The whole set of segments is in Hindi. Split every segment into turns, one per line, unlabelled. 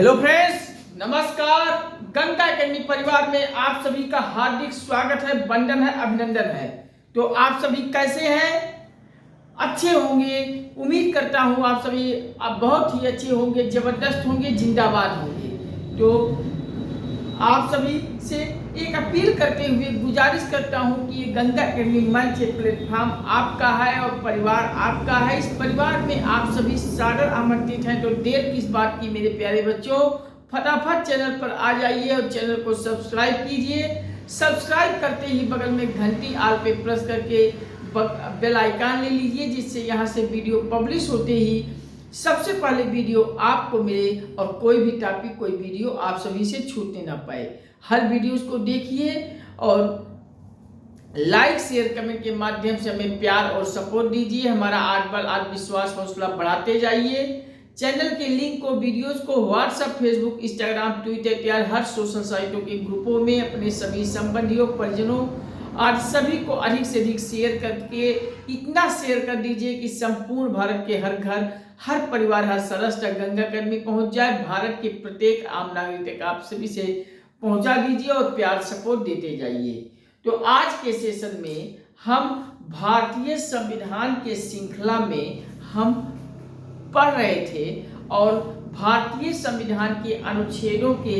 हेलो फ्रेंड्स, नमस्कार। गंगा अकेडमी परिवार में आप सभी का हार्दिक स्वागत है, वंदन है, अभिनंदन है। तो आप सभी कैसे हैं? अच्छे होंगे, उम्मीद करता हूं आप सभी आप बहुत ही अच्छे होंगे, जबरदस्त होंगे, जिंदाबाद होंगे। तो आप सभी से एक अपील करते हुए गुजारिश करता हूं कि ये गंगा अकेडमी मंच प्लेटफॉर्म आपका है और परिवार आपका है। इस परिवार में आप सभी सादर आमंत्रित हैं। तो देर किस बात की मेरे प्यारे बच्चों, फटाफट चैनल पर आ जाइए और चैनल को सब्सक्राइब कीजिए। सब्सक्राइब करते ही बगल में घंटी आल पे प्रेस करके बेल आइकन ले लीजिए, जिससे यहाँ से वीडियो पब्लिश होते ही सबसे पहले वीडियो आपको मिले और कोई भी टॉपिक कोई वीडियो आप सभी से छूटने ना पाए। हर वीडियोस को देखिए और लाइक शेयर कमेंट के माध्यम से हमें प्यार और सपोर्ट दीजिए। हमारा आत्मविश्वास हौसला बढ़ाते जाइए। चैनल के लिंक को वीडियोस को व्हाट्सएप, फेसबुक, इंस्टाग्राम, ट्विटर इत्यादि हर सोशल साइटों के ग्रुपों में अपने सभी संबंधियों, परिजनों और सभी को अधिक से अधिक शेयर करके इतना शेयर कर दीजिए कि संपूर्ण भारत के हर घर, हर परिवार, हर सदस्य तक गंगा अकेडमी पहुंच जाए। भारत के प्रत्येक आम नागरिक तक आप सभी से पहुंचा दीजिए और प्यार सपोर्ट देते जाइए। तो आज के सेशन में हम भारतीय संविधान के श्रृंखला में हम पढ़ रहे थे और भारतीय संविधान के अनुच्छेदों के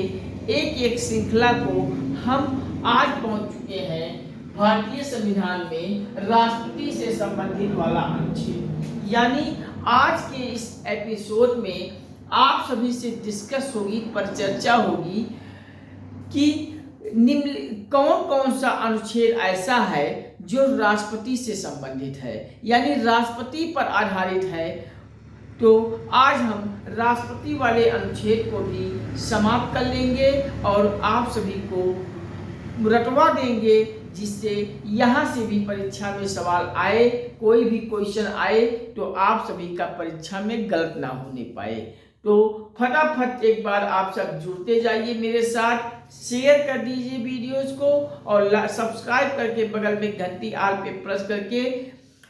एक एक श्रृंखला को हम आज पहुंच चुके हैं भारतीय संविधान में राष्ट्रपति से संबंधित वाला अनुच्छेद। यानी आज के इस एपिसोड में आप सभी से डिस्कस होगी, पर चर्चा होगी कि निम्न कौन कौन सा अनुच्छेद ऐसा है जो राष्ट्रपति से संबंधित है, यानी राष्ट्रपति पर आधारित है। तो आज हम राष्ट्रपति वाले अनुच्छेद को भी समाप्त कर लेंगे और आप सभी को रटवा देंगे, जिससे यहाँ से भी परीक्षा में सवाल आए, कोई भी क्वेश्चन आए तो आप सभी का परीक्षा में गलत ना होने पाए। तो फटाफट एक बार आप सब जुड़ते जाइए मेरे साथ, शेयर कर दीजिए वीडियोस को और सब्सक्राइब करके बगल में घंटी आल पे प्रेस करके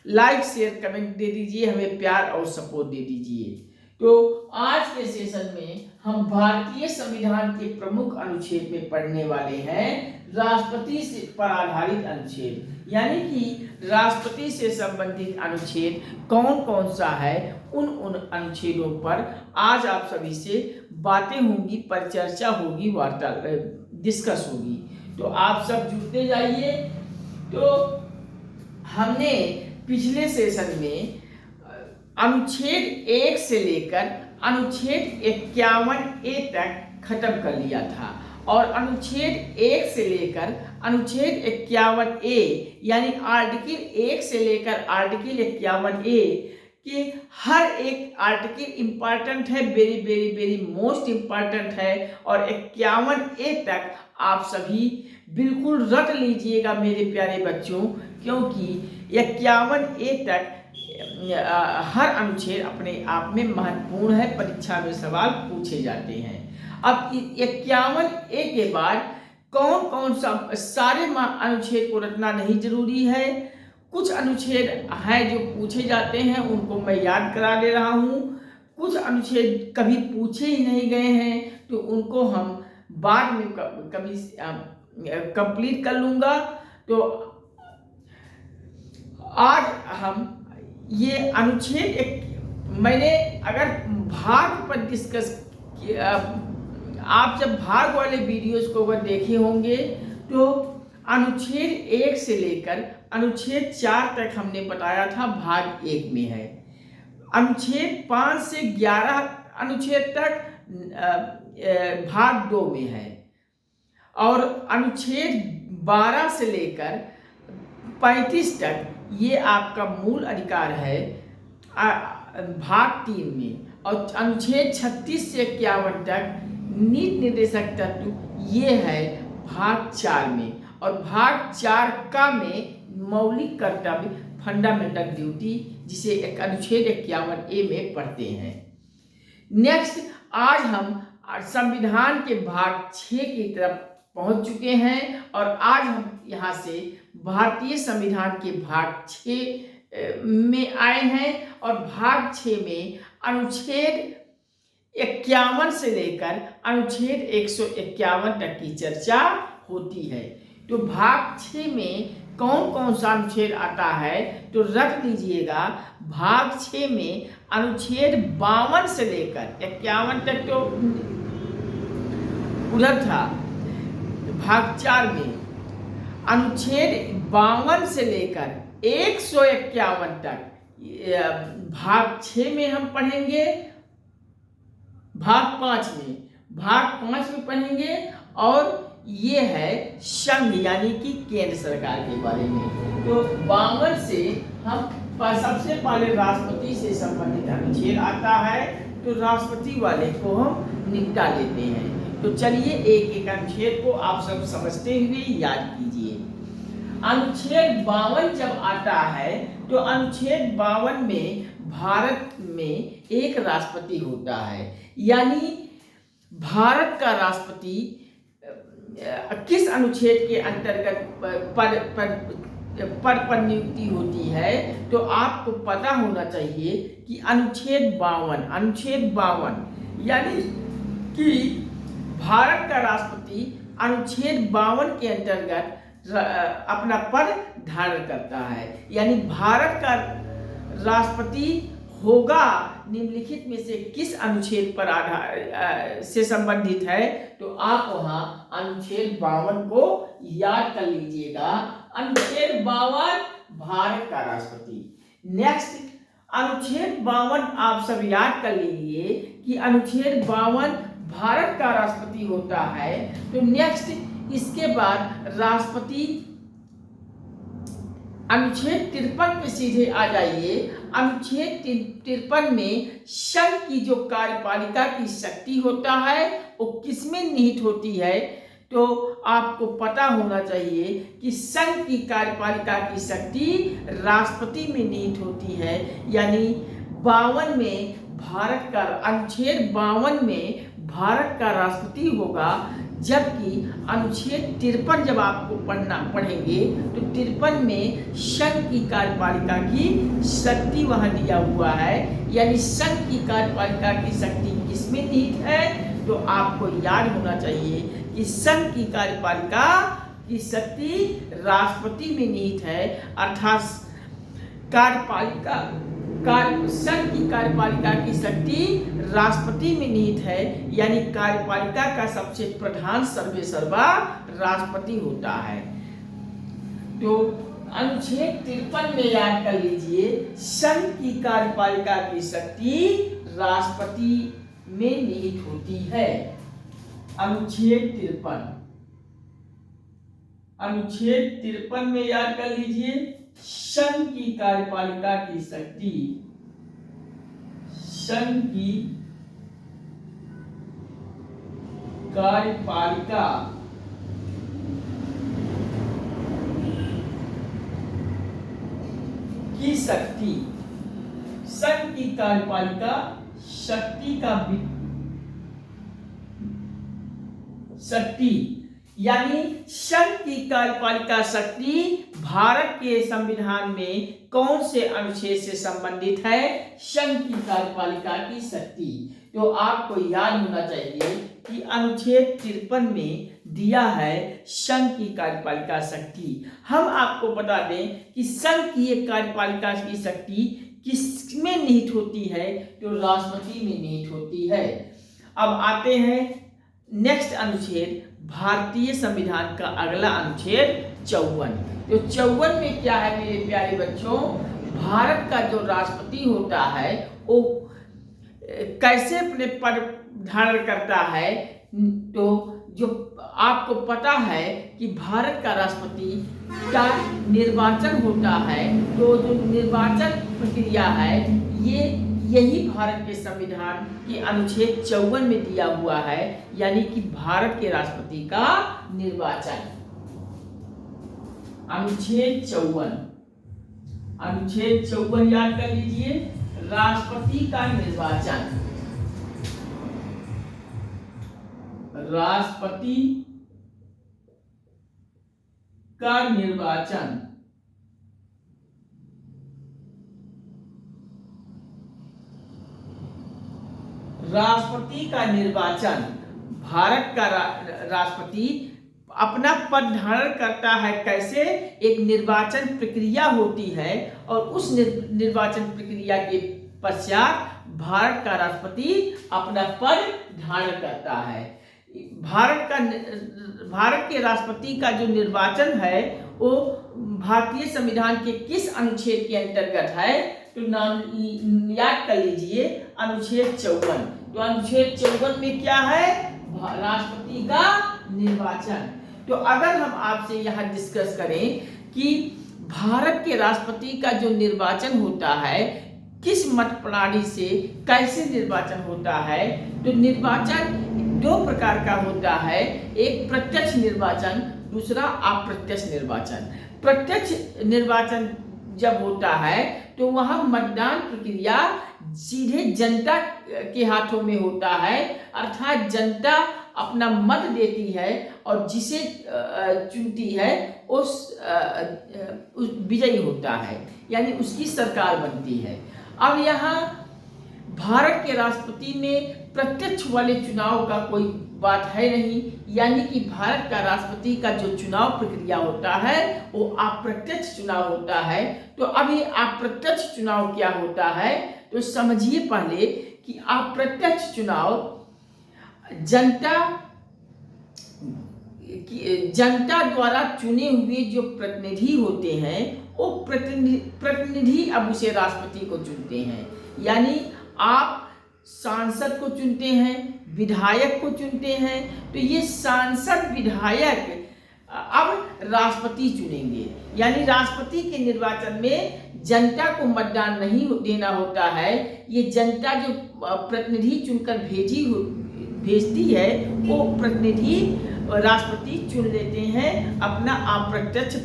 लाइक शेयर कमेंट दे दीजिए, हमें प्यार और सपोर्ट दे दीजिए। तो आज के सेशन में हम भारतीय संविधान के प्रमुख अनुच्छेद में पढ़ने वाले हैं राष्ट्रपति से पर आधारित अनुच्छेद, यानी कि राष्ट्रपति से संबंधित अनुच्छेद कौन कौन सा है। उन अनुच्छेदों पर आज आप सभी से बातें होंगी, परिचर्चा होगी, वार्ता डिस्कस होगी। तो आप सब जुड़ते जाइए। तो हमने पिछले सेशन में अनुच्छेद 1 से लेकर अनुच्छेद 51A तक खत्म कर लिया था और अनुच्छेद 1 से लेकर अनुच्छेद 51A यानी आर्टिकल 1 से लेकर आर्टिकल 51A के हर एक आर्टिकल इम्पॉर्टेंट है, very very very most important है। और 51A तक आप सभी बिल्कुल रट लीजिएगा मेरे प्यारे बच्चों, क्योंकि 51A तक हर अनुच्छेद अपने आप में महत्वपूर्ण है, परीक्षा में सवाल पूछे जाते हैं। अब 51A के बाद कौन कौन सा, सारे अनुच्छेद को रटना नहीं जरूरी है। कुछ अनुच्छेद हैं जो पूछे जाते हैं, उनको मैं याद करा दे रहा हूँ। कुछ अनुच्छेद कभी पूछे ही नहीं गए हैं, तो उनको हम बाद में कभी कंप्लीट कर लूँगा। तो आज हम ये अनुच्छेद मैंने अगर भाग पर डिस्कस किया, आप जब भाग वाले वीडियोस को अगर देखे होंगे तो अनुच्छेद 1 से लेकर अनुच्छेद 4 तक हमने बताया था भाग 1 में है। अनुच्छेद 5 से 11 अनुच्छेद तक भाग 2 में है और अनुच्छेद 12 से लेकर 35 तक ये आपका मूल अधिकार है भाग 3 में। और अनुच्छेद 36 से 51 तक नीति निर्देशक तत्व ये है भाग 4 में। और भाग 4 का में मौलिक कर्तव्य, फंडामेंटल ड्यूटी, जिसे एक अनुच्छेद 51A में पढ़ते हैं। नेक्स्ट, आज हम संविधान के भाग 6 की तरफ पहुंच चुके हैं और आज हम यहाँ से भारतीय संविधान के भाग 6 में आए हैं। और भाग 6 में अनुच्छेद 51 से लेकर अनुच्छेद 151 तक की चर्चा होती है। तो भाग 6 में कौन कौन सा अनुच्छेद आता है तो रख लीजिएगा। भाग 6 में अनुच्छेद 52 से लेकर 51 तक तो उधर था। भाग 4 में अनुच्छेद 52 से लेकर 151 तक भाग 6 में हम पढ़ेंगे। भाग 5 में पढ़ेंगे और ये है संघ यानी कि केंद्र सरकार के बारे में। तो 52 से हम सबसे पहले राष्ट्रपति से संबंधित अनुच्छेद आता है, तो राष्ट्रपति वाले को हम निपटा लेते हैं। तो चलिए एक एक अनुच्छेद को आप सब समझते हुए याद कीजिए। अनुच्छेद 52 जब आता है तो अनुच्छेद 52 में भारत में एक राष्ट्रपति होता है, यानी भारत का राष्ट्रपति किस अनुच्छेद के अंतर्गत पद पर नियुक्ति होती है तो आपको पता होना चाहिए कि अनुच्छेद 52 यानी कि भारत का राष्ट्रपति अनुच्छेद 52 के अंतर्गत अपना पद धारण करता है। यानी भारत का राष्ट्रपति होगा निम्नलिखित में से किस अनुच्छेद पर आधार से संबंधित है तो आप वहां अनुच्छेद 52 को याद कर लीजिएगा। अनुच्छेद 52 भारत का राष्ट्रपति। नेक्स्ट अनुच्छेद 52 आप सब याद कर लीजिए कि अनुच्छेद 52 भारत का राष्ट्रपति होता है। तो नेक्स्ट इसके बाद राष्ट्रपति अनुच्छेद 53 पे सीधे आ जाइए। अनुच्छेद 53 में संघ की जो कार्यपालिका की शक्ति होता है वो किसमें निहित होती है तो आपको पता होना चाहिए कि संघ की कार्यपालिका की शक्ति राष्ट्रपति में निहित होती है। यानी 52 में भारत का अनुच्छेद 52 में भारत का राष्ट्रपति होगा, जबकि अनुच्छेद 53 जब आपको पढ़ेंगे तो 53 में संघ की कार्यपालिका की शक्ति वहां दिया हुआ है। यानी संघ की कार्यपालिका की शक्ति किसमें निहित है तो आपको याद होना चाहिए कि संघ की कार्यपालिका की शक्ति राष्ट्रपति में निहित है। अर्थात संघ की कार्यपालिका की शक्ति राष्ट्रपति में निहित है। यानी कार्यपालिका का सबसे प्रधान सर्वेसर्वा राष्ट्रपति होता है। तो अनुच्छेद 53 में याद कर लीजिए संघ की कार्यपालिका की शक्ति राष्ट्रपति में निहित होती है। अनुच्छेद 53 में याद कर लीजिए संघ की कार्यपालिका की शक्ति, संघ की कार्यपालिका की शक्ति, संघ की कार्यपालिका शक्ति का शक्ति यानी संघ की कार्यपालिका शक्ति भारत के संविधान में कौन से अनुच्छेद से संबंधित है संघ की कार्यपालिका की शक्ति। तो आपको याद होना चाहिए कि अनुच्छेद 53 में दिया है संघ की कार्यपालिका शक्ति। हम आपको बता दें कि संघ की एक कार्यपालिका की शक्ति किसमें निहित होती है तो राष्ट्रपति में निहित होती है। अब आते हैं नेक्स्ट अनुच्छेद भारतीय संविधान का अगला अनुच्छेद 54। तो 54 में क्या है मेरे प्यारे बच्चों, भारत का जो राष्ट्रपति होता है वो कैसे अपने पद धारण करता है। तो जो आपको पता है कि भारत का राष्ट्रपति का निर्वाचन होता है, तो जो निर्वाचन प्रक्रिया है यही भारत के संविधान के अनुच्छेद 54 में दिया हुआ है। यानी कि भारत के राष्ट्रपति का निर्वाचन। अनुच्छेद 54 याद कर लीजिए, राष्ट्रपति का निर्वाचन, राष्ट्रपति का निर्वाचन। राष्ट्रपति का निर्वाचन, भारत का राष्ट्रपति अपना पद धारण करता है कैसे? एक निर्वाचन प्रक्रिया होती है और उस निर्वाचन प्रक्रिया के पश्चात भारत का राष्ट्रपति अपना पद धारण करता है। भारत के राष्ट्रपति का जो निर्वाचन है वो भारतीय संविधान के किस अनुच्छेद के अंतर्गत है? तो नाम याद कर लीजिए, अनुच्छेद 54। तो अनुच्छेद 54 में क्या है? राष्ट्रपति का निर्वाचन। तो अगर हम आपसे यहाँ डिस्कस करें कि भारत के राष्ट्रपति का जो निर्वाचन होता है किस मत प्रणाली से कैसे निर्वाचन होता है, तो निर्वाचन दो प्रकार का होता है, एक प्रत्यक्ष निर्वाचन, दूसरा अप्रत्यक्ष निर्वाचन। प्रत्यक्ष निर्वाचन जब होता है तो वहां मतदान प्रक्रिया सीधे जनता के हाथों में होता है, अर्थात जनता अपना मत देती है और जिसे चुनती है उस विजयी होता है, यानी उसकी सरकार बनती है। अब यहाँ भारत के राष्ट्रपति में प्रत्यक्ष वाले चुनाव का कोई बात है नहीं, यानी कि भारत का राष्ट्रपति का जो चुनाव प्रक्रिया होता है वो अप्रत्यक्ष चुनाव होता है। तो अभी अप्रत्यक्ष चुनाव क्या होता है तो समझिए पहले कि अप्रत्यक्ष चुनाव जनता द्वारा चुने हुए जो प्रतिनिधि होते हैं वो प्रतिनिधि अब उसे राष्ट्रपति को चुनते हैं, यानी आप सांसद को चुनते हैं, विधायक को चुनते हैं, तो ये सांसद विधायक अब राष्ट्रपति चुनेंगे। यानी राष्ट्रपति के निर्वाचन में जनता को मतदान नहीं देना होता है, ये जनता जो प्रतिनिधि चुनकर भेजती है वो प्रतिनिधि राष्ट्रपति चुन लेते हैं अपना अप्रत्यक्ष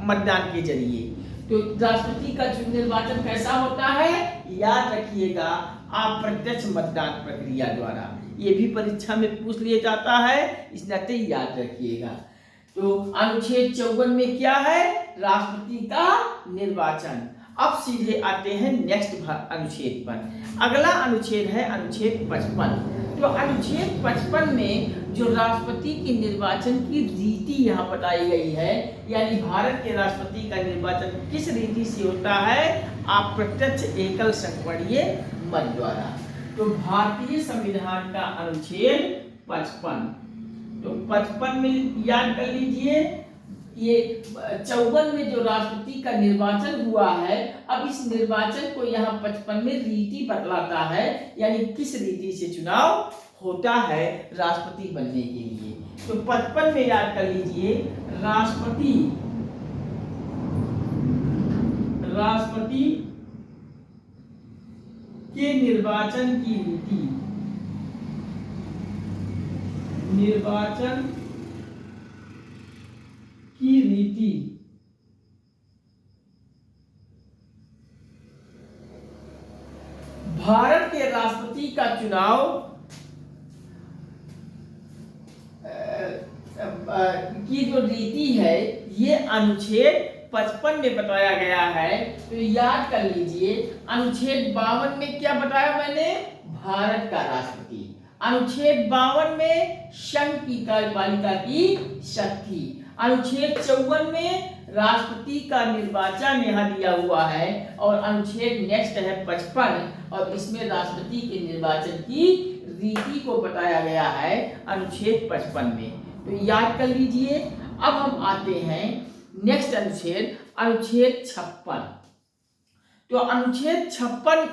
मतदान के जरिए। तो राष्ट्रपति का निर्वाचन कैसा होता है, याद रखिएगा, अप्रत्यक्ष मतदान प्रक्रिया द्वारा। ये भी परीक्षा में पूछ लिया जाता है, इस नाते याद रखिएगा। तो अनुच्छेद 54 में क्या है? राष्ट्रपति का निर्वाचन। अब सीधे आते हैं नेक्स्ट अनुच्छेद पर। अगला अनुच्छेद है अनुच्छेद 55। तो अनुच्छेद 55 में जो राष्ट्रपति के निर्वाचन की रीति यहाँ बताई गई है, यानी भारत के राष्ट्रपति का निर्वाचन किस रीति से होता है? अप्रत्यक्ष एकल संवरणीय मत द्वारा। तो भारतीय संविधान का अनुच्छेद 55, तो 55 में याद कर लीजिए, ये 54 में जो राष्ट्रपति का निर्वाचन हुआ है, अब इस निर्वाचन को यहाँ 55 में रीति बतलाता है, यानी किस रीति से चुनाव होता है राष्ट्रपति बनने के लिए। तो 55 में याद कर लीजिए, राष्ट्रपति के निर्वाचन की रीति, भारत के राष्ट्रपति का चुनाव की जो रीति है ये अनुच्छेद 55 में बताया गया है। तो याद कर लीजिए, अनुच्छेद 52 में क्या बताया मैंने? भारत का राष्ट्रपति। अनुच्छेद 52 में संघ की कार्यपालिका की शक्ति। अनुच्छेद 54 में राष्ट्रपति का निर्वाचन यहाँ दिया हुआ है, और अनुच्छेद नेक्स्ट है 55 और इसमें राष्ट्रपति के निर्वाचन की रीति को बताया गया है अनुच्छेद 55 में। तो याद कर लीजिए। अब हम आते हैं नेक्स्ट अनुच्छेद, अनुच्छेद 56। तो अनुच्छेद 56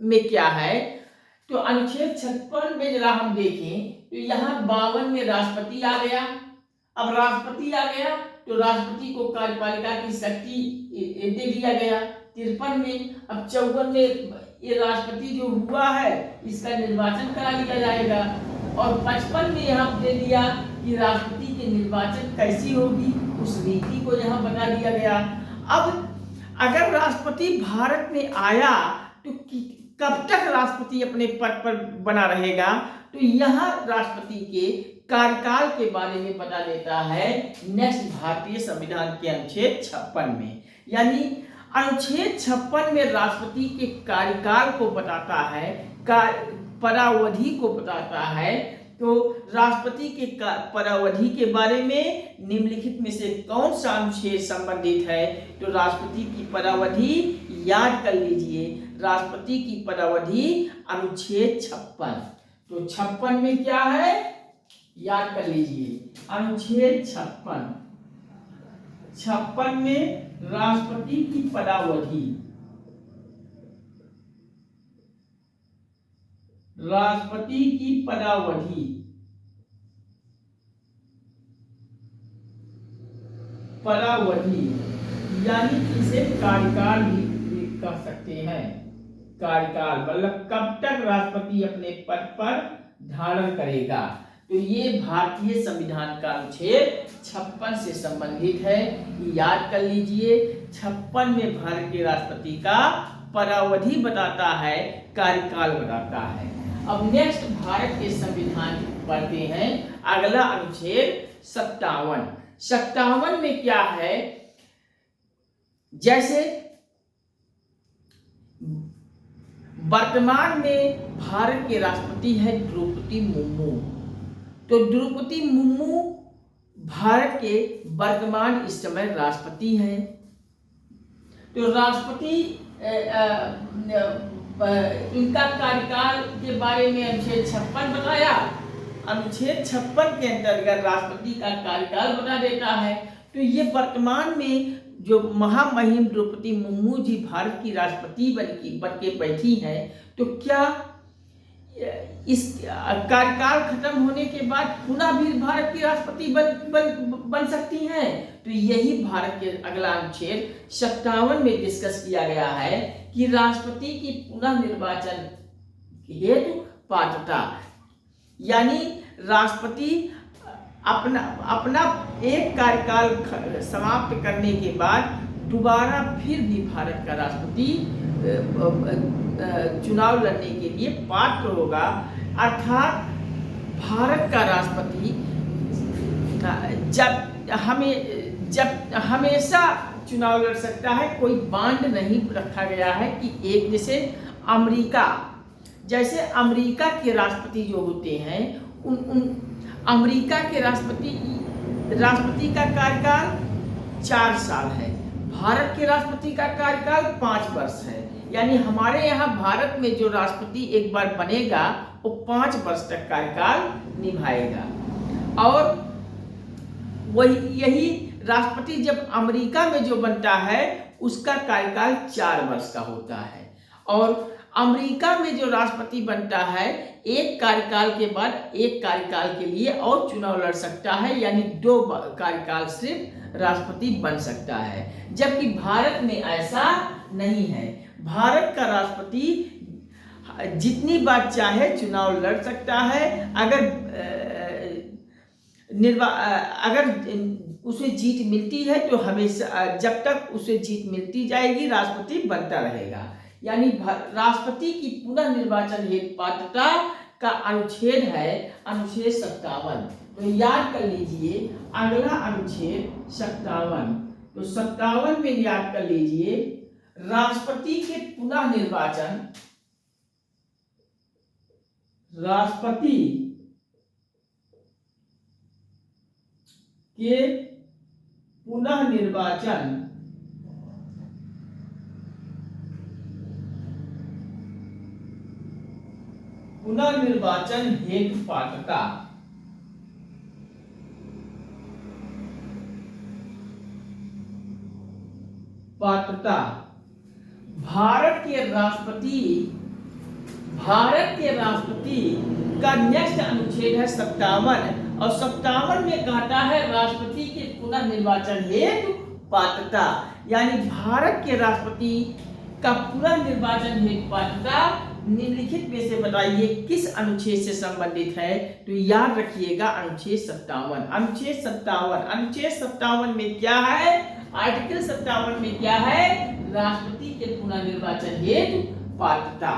में क्या है? तो अनुच्छेद 56 में जरा हम देखें तो यहाँ 52 में राष्ट्रपति आ गया। अब राष्ट्रपति आ गया तो राष्ट्रपति को कार्यपालिका की शक्ति दे दिया गया 53 में। अब 54 में ये राष्ट्रपति जो हुआ है इसका निर्वाचन करा लिया जाएगा, और 55 में यहाँ दे दिया कि राष्ट्रपति के निर्वाचन कैसी होगी, उस रीति को यहाँ बता दिया गया। अब अगर राष्ट्रपति भारत में आया तो कब तक राष्ट्रपति अपने पद पर बना रहेगा? तो यहाँ राष्ट्रपति के कार्यकाल के बारे में बता देता है नेक्स्ट भारतीय संविधान के अनुच्छेद 56 में। यानी अनुच्छेद 56 में राष्ट्रपति के कार्यकाल को बताता है, परावधि को बताता है। तो राष्ट्रपति के परावधि के बारे में निम्नलिखित में से कौन सा अनुच्छेद संबंधित है? तो राष्ट्रपति की परावधि याद कर लीजिए, राष्ट्रपति की परावधि अनुच्छेद 56। तो 56 में क्या है याद कर लीजिए, अनुच्छेद 56 में राष्ट्रपति की पदावधि, राष्ट्रपति की पदावधि, यानी इसे कार्यकाल भी कह सकते हैं। कार्यकाल मतलब कब तक राष्ट्रपति अपने पद पर धारण करेगा। तो ये भारतीय संविधान का अनुच्छेद 56 से संबंधित है, याद कर लीजिए। 56 में भारत के राष्ट्रपति का पदावधि बताता है, कार्यकाल बताता है। अब नेक्स्ट भारत के संविधान पढ़ते हैं, अगला अनुच्छेद 57। 57 में क्या है, जैसे वर्तमान में भारत के राष्ट्रपति है द्रौपदी मुर्मू। तो द्रौपदी मुर्मू भारत के वर्तमान इस समय राष्ट्रपति हैं। तो राष्ट्रपति इनका कार्यकाल के बारे में अनुच्छेद 56 बताया। अनुच्छेद 56 के अंतर्गत राष्ट्रपति का कार्यकाल बता देता है। तो ये वर्तमान में जो महामहिम द्रौपदी मुर्मू जी भारत की राष्ट्रपति बन के बैठी हैं, तो क्या इस कार्यकाल खत्म होने के बाद पुनः भी भारत की राष्ट्रपति बन सकती हैं? तो यही भारत के अगला अनुच्छेद 57 में डिस्कस किया गया है कि राष्ट्रपति की पुनः निर्वाचन हेतु पात्रता, यानी राष्ट्रपति अपना एक कार्यकाल समाप्त करने के बाद दोबारा फिर भी भारत का राष्ट्रपति चुनाव लड़ने के लिए पात्र होगा। अर्थात भारत का राष्ट्रपति जब हमेशा चुनाव लड़ सकता है, कोई बांड नहीं रखा गया है कि एक जैसे अमेरिका के राष्ट्रपति जो होते हैं, अमेरिका के राष्ट्रपति का कार्यकाल 4 साल है, भारत के राष्ट्रपति का कार्यकाल 5 वर्ष है। यानी हमारे यहाँ भारत में जो राष्ट्रपति एक बार बनेगा वो 5 वर्ष तक कार्यकाल निभाएगा। और यही राष्ट्रपति जब अमेरिका में जो बनता है उसका कार्यकाल 4 वर्ष का होता है। और अमेरिका में जो राष्ट्रपति बनता है एक कार्यकाल के बाद एक कार्यकाल के लिए और चुनाव लड़ सकता है, यानी 2 कार्यकाल सिर्फ राष्ट्रपति बन सकता है। जबकि भारत में ऐसा नहीं है। भारत का राष्ट्रपति जितनी बार चाहे चुनाव लड़ सकता है। अगर उसे जीत मिलती है तो हमेशा, जब तक उसे जीत मिलती जाएगी, राष्ट्रपति बनता रहेगा। यानी राष्ट्रपति की पुनः निर्वाचन हेतु पात्रता का अनुच्छेद है अनुच्छेद 57। तो याद कर लीजिए अगला अनुच्छेद 57। तो 57 में याद कर लीजिए राष्ट्रपति के पुनः निर्वाचन, राष्ट्रपति के पुनः निर्वाचन हेतु पात्रता, भारत के राष्ट्रपति का नेक्स्ट अनुच्छेद है 57। और 57 में कहता है राष्ट्रपति के पुनः निर्वाचन हेतु पात्रता, यानी भारत के राष्ट्रपति का पुनः निर्वाचन हेतु पात्रता निम्नलिखित में से बताइए किस अनुच्छेद से संबंधित है? तो याद रखिएगा अनुच्छेद 57। अनुच्छेद 57 में क्या है? आर्टिकल 57 में क्या है? राष्ट्रपति के पुनः निर्वाचन हेतु पात्रता।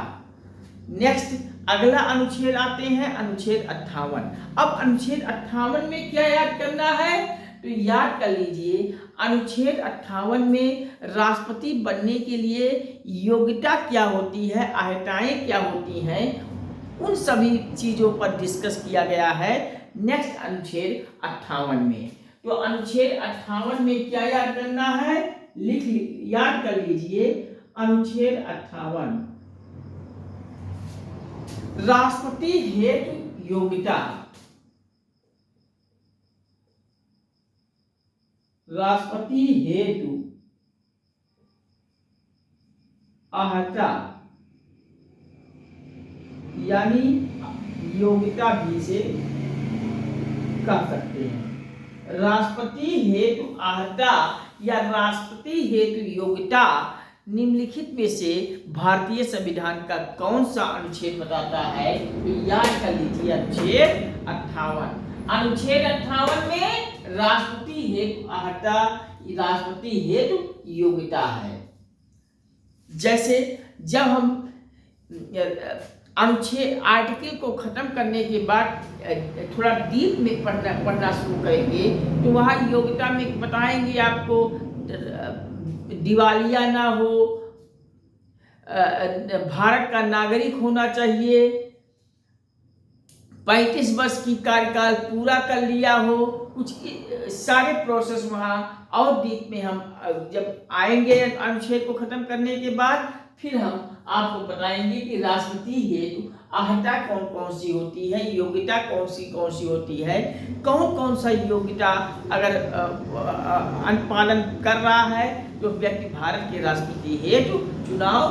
नेक्स्ट अगला अनुच्छेद आते हैं अनुच्छेद 58। अब अनुच्छेद 58 में क्या याद करना है? तो याद कर लीजिए अनुच्छेद 58 में राष्ट्रपति बनने के लिए योग्यता क्या होती है, अर्हताएं क्या होती हैं, उन सभी चीजों पर डिस्कस किया गया है नेक्स्ट अनुच्छेद 58 में। तो अनुच्छेद 58 में क्या याद करना है, याद कर लीजिए। अनुच्छेद 58 राष्ट्रपति हेतु योग्यता, राष्ट्रपति हेतु अर्हता यानी योग्यता भी से कह सकते हैं। राष्ट्रपति हेतु अर्हता या राष्ट्रपति हेतु योग्यता निम्नलिखित में से भारतीय संविधान का कौन सा अनुच्छेद बताता है, तो याद कर लीजिए अनुच्छेद 58। अनुच्छेद 58 में राष्ट्रपति हेतु अर्हता, राष्ट्रपति हेतु योग्यता है। जैसे जब हम अनुच्छेद आर्टिकल को खत्म करने के बाद थोड़ा डीप में पढ़ना शुरू करेंगे तो वहाँ योग्यता में बताएंगे आपको दिवालिया ना हो, भारत का नागरिक होना चाहिए, 35 वर्ष की कार्यकाल पूरा कर लिया हो, कुछ सारे प्रोसेस वहाँ और डीप में हम जब आएंगे अनुच्छेद को खत्म करने के बाद फिर हम आपको बताएंगे कि राष्ट्रपति हेतु अर्हता कौन कौन सी होती है, योग्यता कौन सी होती है, कौन कौन सा योग्यता अगर अनुपालन कर रहा है तो व्यक्ति भारत के राष्ट्रपति हेतु चुनाव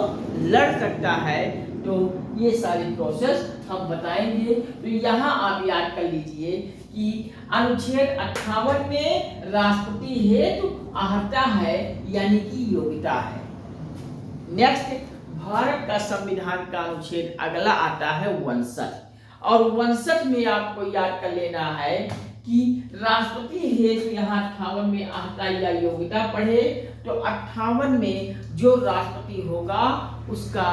लड़ सकता है। तो ये सारी प्रोसेस हम बताएंगे। तो यहाँ आप याद कर लीजिए कि अनुच्छेद 58 में राष्ट्रपति हेतु अर्हता है यानी कि योग्यता है। नेक्स्ट, भारत का संविधान का अनुच्छेद अगला आता है 59, और 59 में आपको याद कर लेना है कि राष्ट्रपति हेतु यहाँ 58 में अर्हता या योग्यता पढ़े तो 58 में जो राष्ट्रपति होगा उसका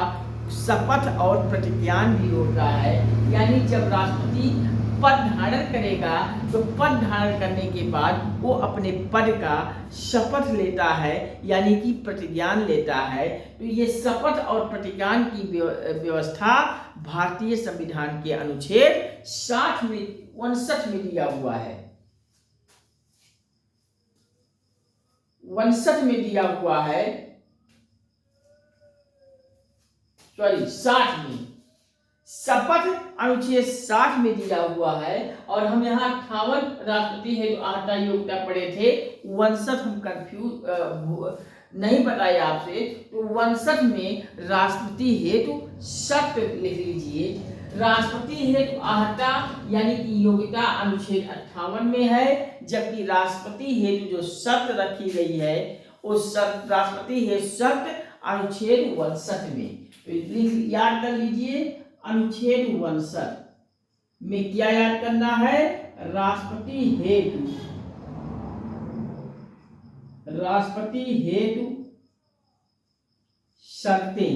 शपथ और प्रतिज्ञान भी होता है, यानी जब राष्ट्रपति पद धारण करेगा तो पद धारण करने के बाद वो अपने पद का शपथ लेता है यानी कि प्रतिज्ञान लेता है। तो ये शपथ और प्रतिज्ञान की व्यवस्था भारतीय संविधान के अनुच्छेद 59 में दिया हुआ है। 59 में दिया हुआ है, सॉरी 60 में, शपथ अनुच्छेद 60 में दिया हुआ है। और हम यहाँ 58 राष्ट्रपति है जो अर्हता योग्यता पढ़े थे, 59 हम कंफ्यूज नहीं बताए आपसे। तो 59 में राष्ट्रपति हेतु शर्त लिख लीजिए। राष्ट्रपति हेतु अर्हता यानी कि योग्यता अनुच्छेद 58 में है, जबकि राष्ट्रपति हेतु जो शर्त रखी गई है उस राष्ट्रपति हेतु शर्त अनुच्छेद 59 में। याद कर लीजिए अनुच्छेद 59 में क्या याद करना है, राष्ट्रपति हेतु शर्तें,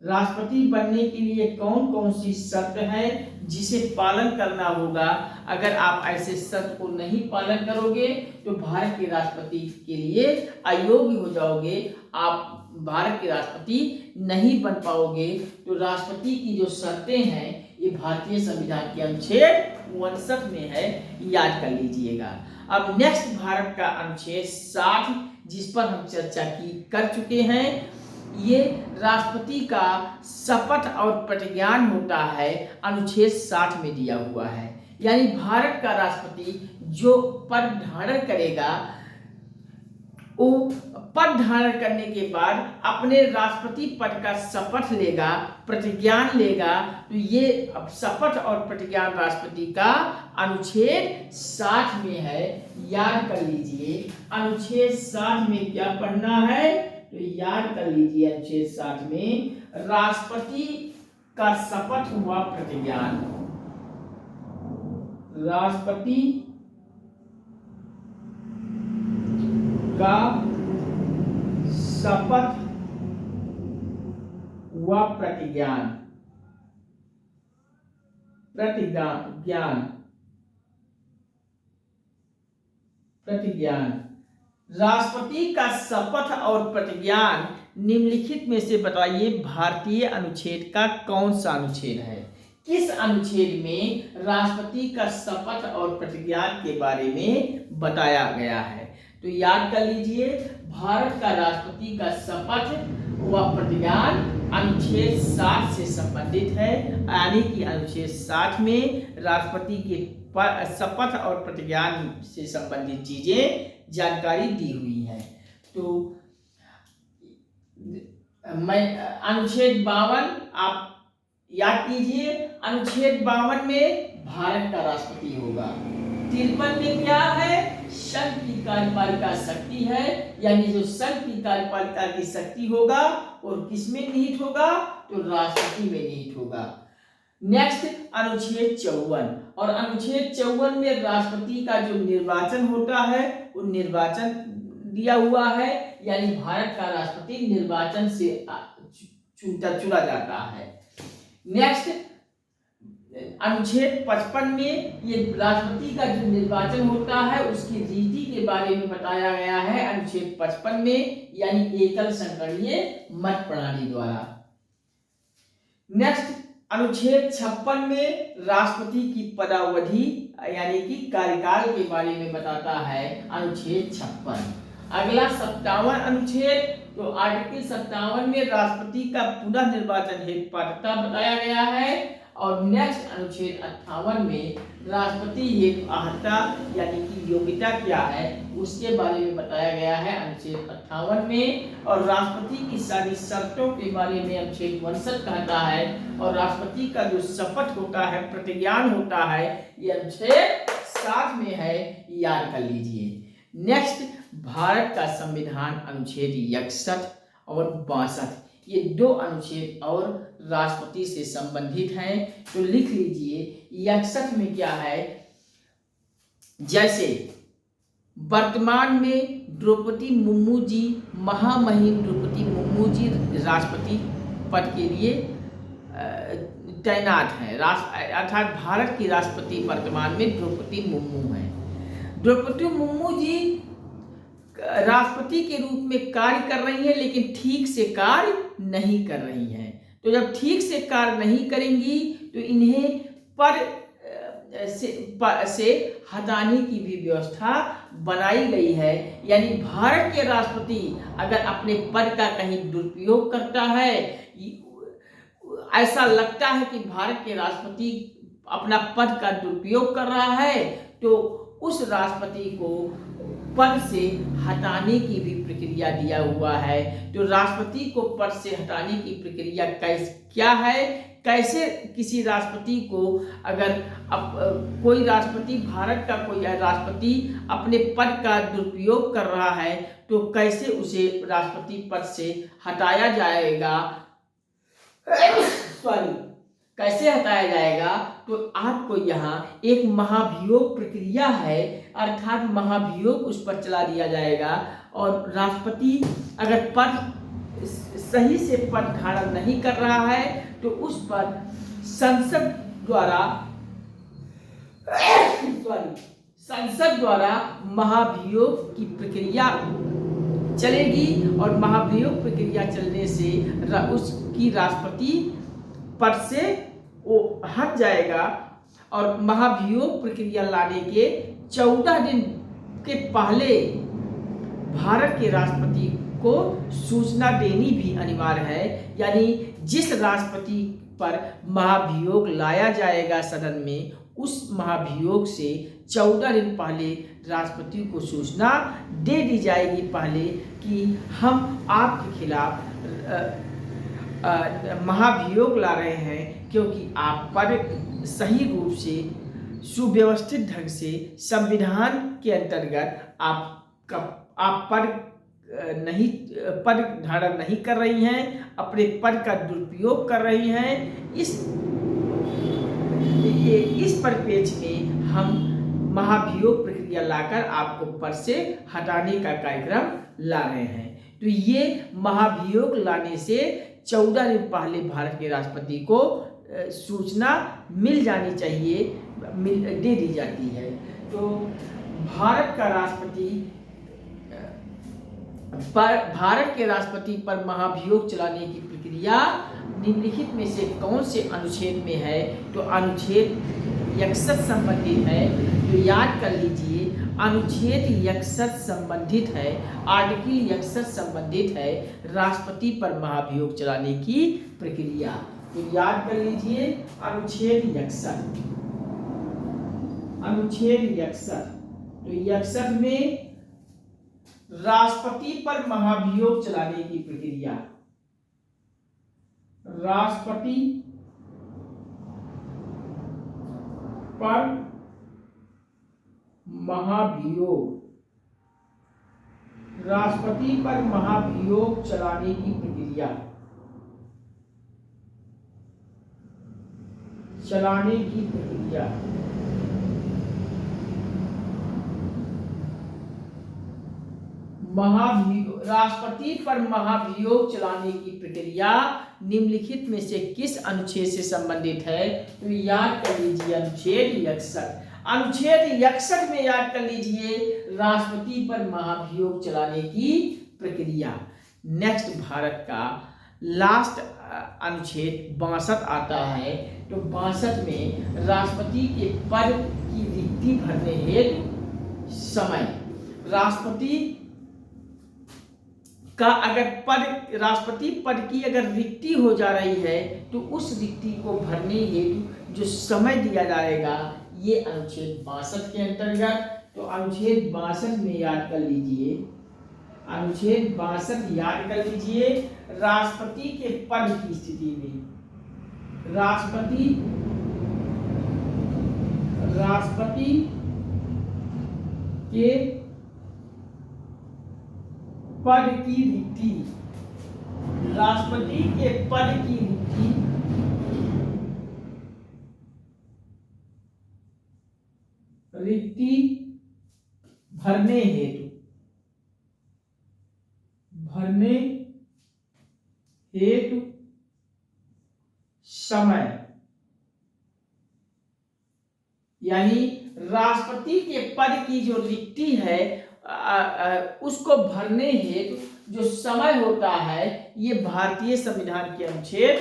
राष्ट्रपति बनने के लिए कौन कौन सी शर्त है जिसे पालन करना होगा। अगर आप ऐसे शर्त को नहीं पालन करोगे तो भारत के राष्ट्रपति के लिए अयोग्य हो जाओगे, आप भारत के राष्ट्रपति नहीं बन पाओगे। तो राष्ट्रपति की जो शर्तें हैं ये भारतीय संविधान के अनुच्छेद 59 में है, याद कर लीजिएगा। अब नेक्स्ट भारत का अनुच्छेद 60 जिस पर हम चर्चा कर चुके हैं, ये राष्ट्रपति का शपथ और प्रतिज्ञान होता है, अनुच्छेद 60 में दिया हुआ है। यानी भारत का राष्ट्रपति जो पद धारण करेगा वो पद धारण करने के बाद अपने राष्ट्रपति पद का शपथ लेगा, प्रतिज्ञान लेगा। तो ये शपथ और प्रतिज्ञान राष्ट्रपति का अनुच्छेद 60 में है, याद कर लीजिए। अनुच्छेद 60 में क्या पढ़ना है, तो याद कर लीजिए अनुच्छेद 60 में राष्ट्रपति का शपथ हुआ प्रतिज्ञान, राष्ट्रपति का शपथ व प्रतिज्ञान, राष्ट्रपति का शपथ और प्रतिज्ञान निम्नलिखित में से बताइए भारतीय अनुच्छेद का कौन सा अनुच्छेद है। किस अनुच्छेद में राष्ट्रपति का शपथ और प्रतिज्ञान के बारे में बताया गया है। तो याद कर लीजिए, भारत का राष्ट्रपति का शपथ व प्रतिज्ञान अनुच्छेद 60 से संबंधित है, यानी कि अनुच्छेद 60 में राष्ट्रपति के शपथ और प्रतिज्ञान से संबंधित चीजें जानकारी दी हुई है। तो मैं अनुच्छेद 52 आप याद कीजिए, अनुच्छेद 52 में भारत का राष्ट्रपति होगा। 53 में क्या है, संघ की कार्यपालिका शक्ति है, यानी जो संघ की कार्यपालिका की शक्ति होगा और किसमें निहित होगा, तो राष्ट्रपति में निहित होगा। नेक्स्ट अनुच्छेद 54, और अनुच्छेद 54 में राष्ट्रपति का जो निर्वाचन होता है वो निर्वाचन दिया हुआ है, यानी भारत का राष्ट्रपति निर्वाचन से चुना जाता है। नेक्स्ट अनुच्छेद 55 में ये राष्ट्रपति का जो निर्वाचन होता है उसकी रीति के बारे में बताया गया है अनुच्छेद 55 में, यानी एकल संकरणीय मत प्रणाली द्वारा। नेक्स्ट अनुच्छेद 56 में राष्ट्रपति की पदावधि यानी कि कार्यकाल के बारे में बताता है अनुच्छेद 56। अगला 57 अनुच्छेद, तो आर्टिकल 57 में राष्ट्रपति का पुनः निर्वाचन हेतु पात्रता बताया गया है। और नेक्स्ट अनुच्छेद 58 में राष्ट्रपति हेतु अर्हता यानी कि योग्यता क्या है उसके बारे में बताया गया है अनुच्छेद 58 में। और राष्ट्रपति की सारी शर्तों के बारे में अनुच्छेद 62 कहता है। और राष्ट्रपति का जो शपथ होता है, प्रतिज्ञान होता है, ये अनुच्छेद 60 में है, याद कर लीजिए। नेक्स्ट भारत का संविधान अनुच्छेद 61 और 62, ये दो अनुच्छेद और राष्ट्रपति से संबंधित हैं, तो लिख लीजिए। 61 में क्या है, जैसे वर्तमान में द्रौपदी मुर्मू जी, महामहिम द्रौपदी मुर्मू जी राष्ट्रपति पद के लिए तैनात हैं, अर्थात भारत की राष्ट्रपति वर्तमान में द्रौपदी मुर्मू हैं। द्रौपदी मुर्मू जी राष्ट्रपति के रूप में कार्य कर रही हैं, लेकिन ठीक से कार्य नहीं कर रही हैं। तो जब ठीक से कार्य नहीं करेंगी तो इन्हें पद से हटाने की भी व्यवस्था बनाई गई है। यानी भारत के राष्ट्रपति अगर अपने पद का कहीं दुरुपयोग करता है, ऐसा लगता है कि भारत के राष्ट्रपति अपना पद का दुरुपयोग कर रहा है, तो उस राष्ट्रपति को पद से हटाने की भी प्रक्रिया दिया हुआ है। तो राष्ट्रपति को पद से हटाने की प्रक्रिया क्या है, कैसे किसी राष्ट्रपति को अगर कोई राष्ट्रपति, भारत का कोई राष्ट्रपति अपने पद का दुरुपयोग कर रहा है तो कैसे उसे राष्ट्रपति पद से हटाया जाएगा, कैसे हटाया जाएगा। तो आपको यहाँ एक महाभियोग प्रक्रिया है, अर्थात महाभियोग उस पर चला दिया जाएगा। और राष्ट्रपति अगर पद सही से पद धारण नहीं कर रहा है तो उस पर संसद द्वारा महाभियोग की प्रक्रिया चलेगी। और महाभियोग प्रक्रिया चलने से उसकी राष्ट्रपति पद से वो हट जाएगा। और महाभियोग प्रक्रिया लाने के 14 दिन के पहले भारत के राष्ट्रपति को सूचना देनी भी अनिवार्य है। यानी जिस राष्ट्रपति पर महाभियोग लाया जाएगा सदन में, उस महाभियोग से 14 दिन पहले राष्ट्रपति को सूचना दे दी जाएगी पहले कि हम आपके खिलाफ महाभियोग ला रहे हैं, क्योंकि आप पद सही रूप से सुव्यवस्थित ढंग से संविधान के अंतर्गत आप पद धारण नहीं कर रही हैं, अपने पद का दुरुपयोग कर रही हैं। इस परिप्रेक्ष्य में हम महाभियोग प्रक्रिया लाकर आपको पद से हटाने का कार्यक्रम ला रहे हैं। तो ये महाभियोग लाने से 14 दिन पहले भारत के राष्ट्रपति को सूचना मिल जानी चाहिए, दे दी जाती है। तो भारत का राष्ट्रपति भारत के राष्ट्रपति पर महाभियोग चलाने की प्रक्रिया निम्नलिखित में से कौन से अनुच्छेद में है? तो अनुच्छेद 61 संबंधित है। तो याद कर लीजिए, अनुच्छेद 61 संबंधित है, आर्टिकल 61 संबंधित है राष्ट्रपति पर महाभियोग चलाने की प्रक्रिया। तो याद कर लीजिए अनुच्छेद 61, अनुच्छेद 61। तो 61 में राष्ट्रपति पर महाभियोग चलाने की प्रक्रिया, राष्ट्रपति पर महाभियोग, राष्ट्रपति पर महाभियोग चलाने की प्रक्रिया, चलाने की प्रक्रिया। राष्ट्रपति पर महाभियोग चलाने की प्रक्रिया निम्नलिखित में से किस अनुच्छेद से संबंधित है? तो याद कर लीजिए अनुच्छेद 61। अनुच्छेद 61 में याद कर लीजिए राष्ट्रपति पर महाभियोग चलाने की प्रक्रिया। नेक्स्ट भारत का लास्ट अनुच्छेद 62 आता है। तो 62 में राष्ट्रपति के पद की रिक्ति भरने हेतु समय, राष्ट्रपति का अगर राष्ट्रपति पद की अगर रिक्ति हो जा रही है तो उस रिक्ति को भरने हेतु जो समय दिया जाएगा ये अनुच्छेद 62 के अंतर्गत। तो अनुच्छेद 62 में याद कर लीजिए, अनुच्छेद 62 याद कर लीजिए राष्ट्रपति के पद की स्थिति में, राष्ट्रपति के पद की रिक्ति, राष्ट्रपति के पद की रिक्ति भरने हेतु समय, यानी राष्ट्रपति के पद की जो रिक्ति है उसको भरने हेतु जो समय होता है ये भारतीय संविधान के अनुच्छेद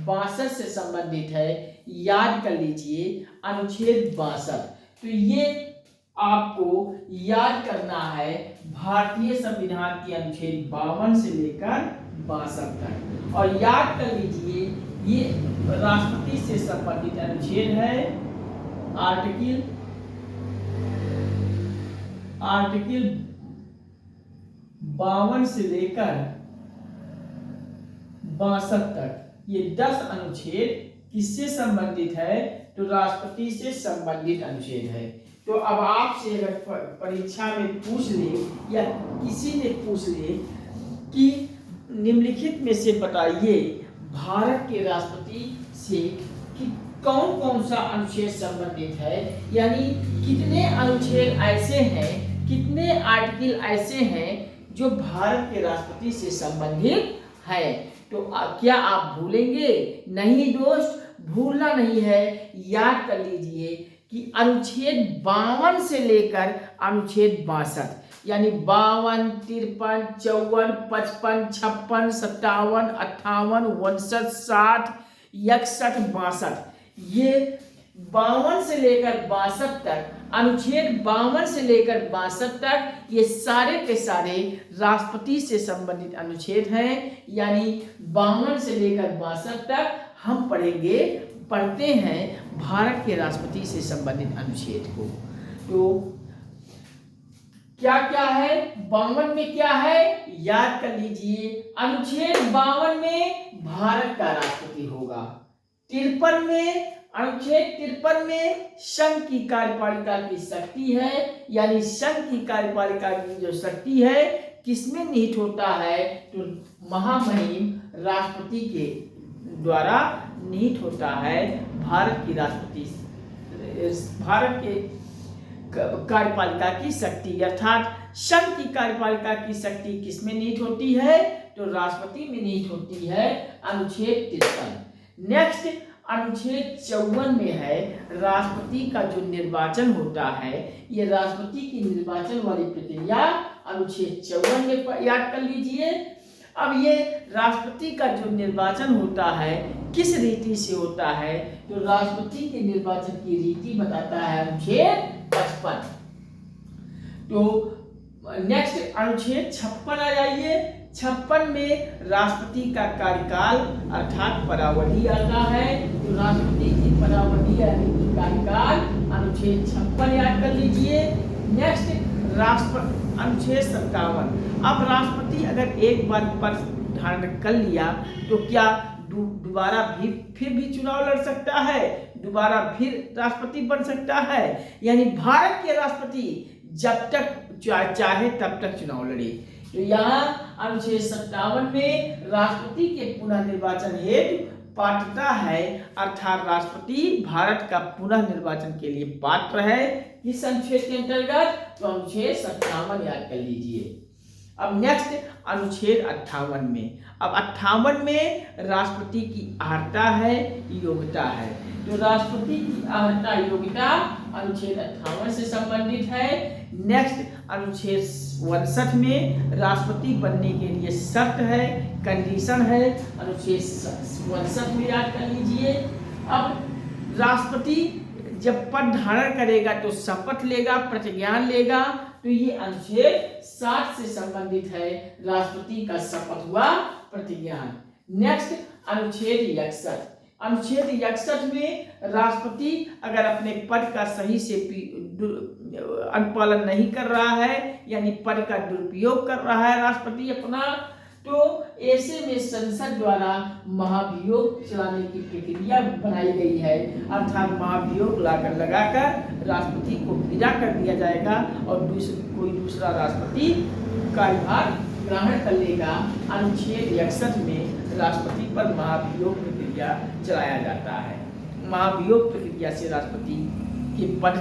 62 से संबंधित है। याद कर लीजिए अनुच्छेद 62। तो ये आपको याद करना है भारतीय संविधान के अनुच्छेद 52 से लेकर 62 तक। और याद कर लीजिए ये राष्ट्रपति से संबंधित अनुच्छेद है, आर्टिकल 52 से लेकर 62 तक। ये 10 अनुच्छेद किससे संबंधित है? तो राष्ट्रपति से संबंधित अनुच्छेद है। तो अब आपसे अगर परीक्षा में पूछ ले या किसी ने पूछ ले कि निम्नलिखित में से बताइए भारत के राष्ट्रपति से कि कौन कौन सा अनुच्छेद संबंधित है, यानी कितने अनुच्छेद ऐसे हैं, कितने आर्टिकल ऐसे हैं जो भारत के राष्ट्रपति से संबंधित है, तो क्या आप भूलेंगे? नहीं दोस्त, भूलना नहीं है। याद कर लीजिए कि अनुच्छेद 52 से लेकर अनुच्छेद 62 यानी 52, 53, 54, 55, 56, 57, 58, 59, 60, 61, 62, ये 52 से लेकर 62 तक, अनुच्छेद 52 से लेकर 62 तक ये सारे के सारे राष्ट्रपति से संबंधित अनुच्छेद हैं। यानी 52 से लेकर 62 तक हम पढ़ते हैं भारत के राष्ट्रपति से संबंधित अनुच्छेद को। तो क्या क्या है 52 में? क्या है याद कर लीजिए, अनुच्छेद 52 में भारत का राष्ट्रपति होगा। 53 में, अनुच्छेद 53 में संघ की कार्यपालिका की शक्ति है, यानी संघ की कार्यपालिका की जो शक्ति है किसमें निहित होता है? तो महामहिम राष्ट्रपति के द्वारा निहित होता है। भारत की राष्ट्रपति, भारत के कार्यपालिका की शक्ति अर्थात संघ की कार्यपालिका की शक्ति किसमें निहित होती है? तो राष्ट्रपति में निहित होती है, अनुच्छेद 53। नेक्स्ट अनुच्छेद 54 में है राष्ट्रपति का जो निर्वाचन होता है, ये राष्ट्रपति की निर्वाचन वाली प्रक्रिया अनुच्छेद 54 में याद कर लीजिए। अब ये राष्ट्रपति का जो निर्वाचन होता है किस रीति से होता है, तो राष्ट्रपति के निर्वाचन की रीति बताता है अनुच्छेद 55। तो नेक्स्ट अनुच्छेद 56 आ जाइए। 56 में राष्ट्रपति का कार्यकाल अर्थात पदावधि आता है। तो राष्ट्रपति की पदावधि यानी कि कार्यकाल अनुच्छेद 56 याद कर लीजिए। नेक्स्ट अनुच्छेद 57। अब राष्ट्रपति अगर एक बार पद धारण कर लिया तो क्या दोबारा फिर भी चुनाव लड़ सकता है, दोबारा फिर राष्ट्रपति बन सकता है। यानी भारत के राष्ट्रपति जब तक चाहे तब तक चुनाव लड़े। तो यहाँ अनुच्छेद 57 में राष्ट्रपति के पुनः निर्वाचन हेतु पात्रता है, अर्थात राष्ट्रपति भारत का पुनः निर्वाचन के लिए पात्र है। इस अनुच्छेद के अंतर्गत तो अनुच्छेद 57 याद कर लीजिए। अब नेक्स्ट अनुच्छेद 58 में, अब 58 में राष्ट्रपति की अर्हता है, योग्यता है। तो राष्ट्रपति की अर्हता योग्यता अनुच्छेद 58 से संबंधित है। नेक्स्ट अनुच्छेद 59 में राष्ट्रपति बनने के लिए शर्त है, कंडीशन है, अनुच्छेद 59 में याद कर लीजिए। अब राष्ट्रपति जब पद धारण करेगा तो शपथ लेगा, प्रतिज्ञान लेगा। तो ये अनुच्छेद 60 से संबंधित है, राष्ट्रपति का शपथ हुआ प्रतिज्ञान। नेक्स्ट अनुच्छेद 61। अनुच्छेद 61 में राष्ट्रपति अगर अपने पद का सही से अनुपालन नहीं कर रहा है, यानी पद का दुरुपयोग कर रहा है राष्ट्रपति अपना, तो ऐसे में संसद द्वारा महाभियोग चलाने की प्रक्रिया बनाई गई है, अर्थात महाभियोग लगाकर राष्ट्रपति को विदा कर दिया जाएगा और कोई दूसरा राष्ट्रपति कार्यभार ग्रहण कर लेगा। अनुच्छेद 61 में राष्ट्रपति पर महाभियोग प्रक्रिया चलाया जाता है। महाभियोग प्रक्रिया से राष्ट्रपति के पद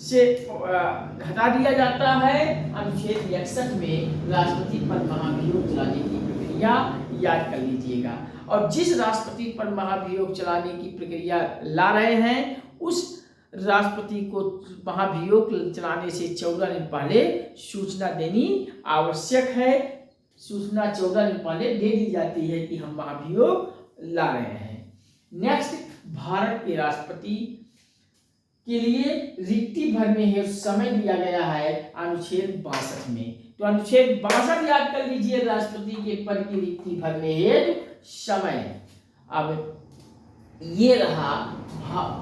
से हटा दिया जाता है। अनुच्छेद 61 में राष्ट्रपति पर महाभियोग चलाने की प्रक्रिया याद कर लीजिएगा। और जिस राष्ट्रपति पर महाभियोग चलाने की प्रक्रिया ला रहे हैं उस राष्ट्रपति को महाभियोग चलाने से 14 दिन पहले सूचना देनी आवश्यक है। सूचना 14 दिन पहले दे दी जाती है कि हम महाभियोग ला रहे हैं। नेक्स्ट, भारत के राष्ट्रपति के लिए रिक्ति भरने हेतु समय दिया गया है अनुच्छेद 62 में। तो अनुच्छेद 62 याद कर लीजिए, राष्ट्रपति के पद की रिक्ति भरने हेतु समय। अब ये रहा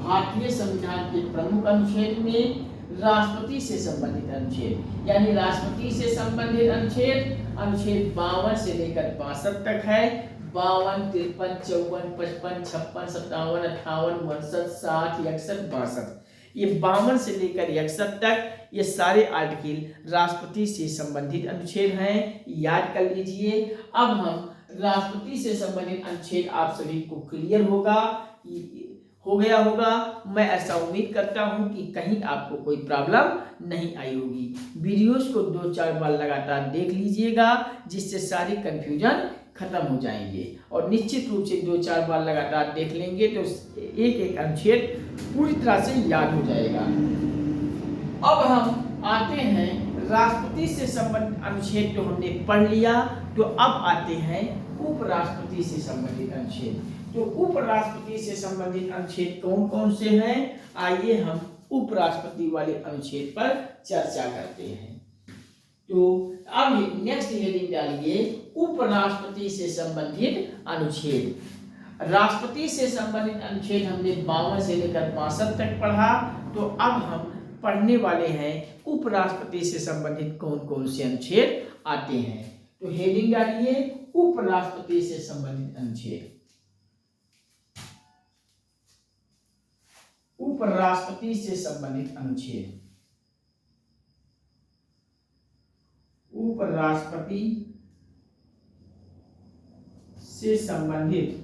भारतीय संविधान के प्रमुख अनुच्छेद में राष्ट्रपति से संबंधित अनुच्छेद, यानी राष्ट्रपति से संबंधित अनुच्छेद 52 से लेकर 62 तक है। 52, 53, 54, 55, 56, 57, 58, 59, 60, 61, 62, ये 52 से लेकर 61 तक ये सारे आर्टिकल राष्ट्रपति से संबंधित अनुच्छेद हैं, याद कर लीजिए। अब हम राष्ट्रपति से संबंधित अनुच्छेद आप सभी को क्लियर हो गया होगा। मैं ऐसा उम्मीद करता हूं कि कहीं आपको कोई प्रॉब्लम नहीं आई होगी। वीडियोस को 2-4 बार लगातार देख लीजिएगा, जिससे सारी कंफ्यूजन खत्म हो जाएंगे। और निश्चित रूप से 2-4 बार लगातार देख लेंगे तो एक एक अनुच्छेद पूरी तरह से याद हो जाएगा। अब हम आते हैं राष्ट्रपति से संबंधित अनुच्छेद तो हमने पढ़ लिया, तो अब आते हैं उपराष्ट्रपति से संबंधित अनुच्छेद। तो उपराष्ट्रपति से संबंधित अनुच्छेद कौन कौन से हैं, आइए हम उपराष्ट्रपति वाले अनुच्छेद पर चर्चा करते हैं। तो अब नेक्स्ट हेडिंग डालिए, उपराष्ट्रपति से संबंधित अनुच्छेद। राष्ट्रपति से संबंधित अनुच्छेद हमने 52 से लेकर 62 तक पढ़ा, तो अब हम पढ़ने वाले हैं उपराष्ट्रपति से संबंधित कौन कौन से अनुच्छेद आते हैं। तो हेडिंग डालिए, उपराष्ट्रपति से संबंधित अनुच्छेद। उपराष्ट्रपति से संबंधित अनुच्छेद। उपराष्ट्रपति से संबंधित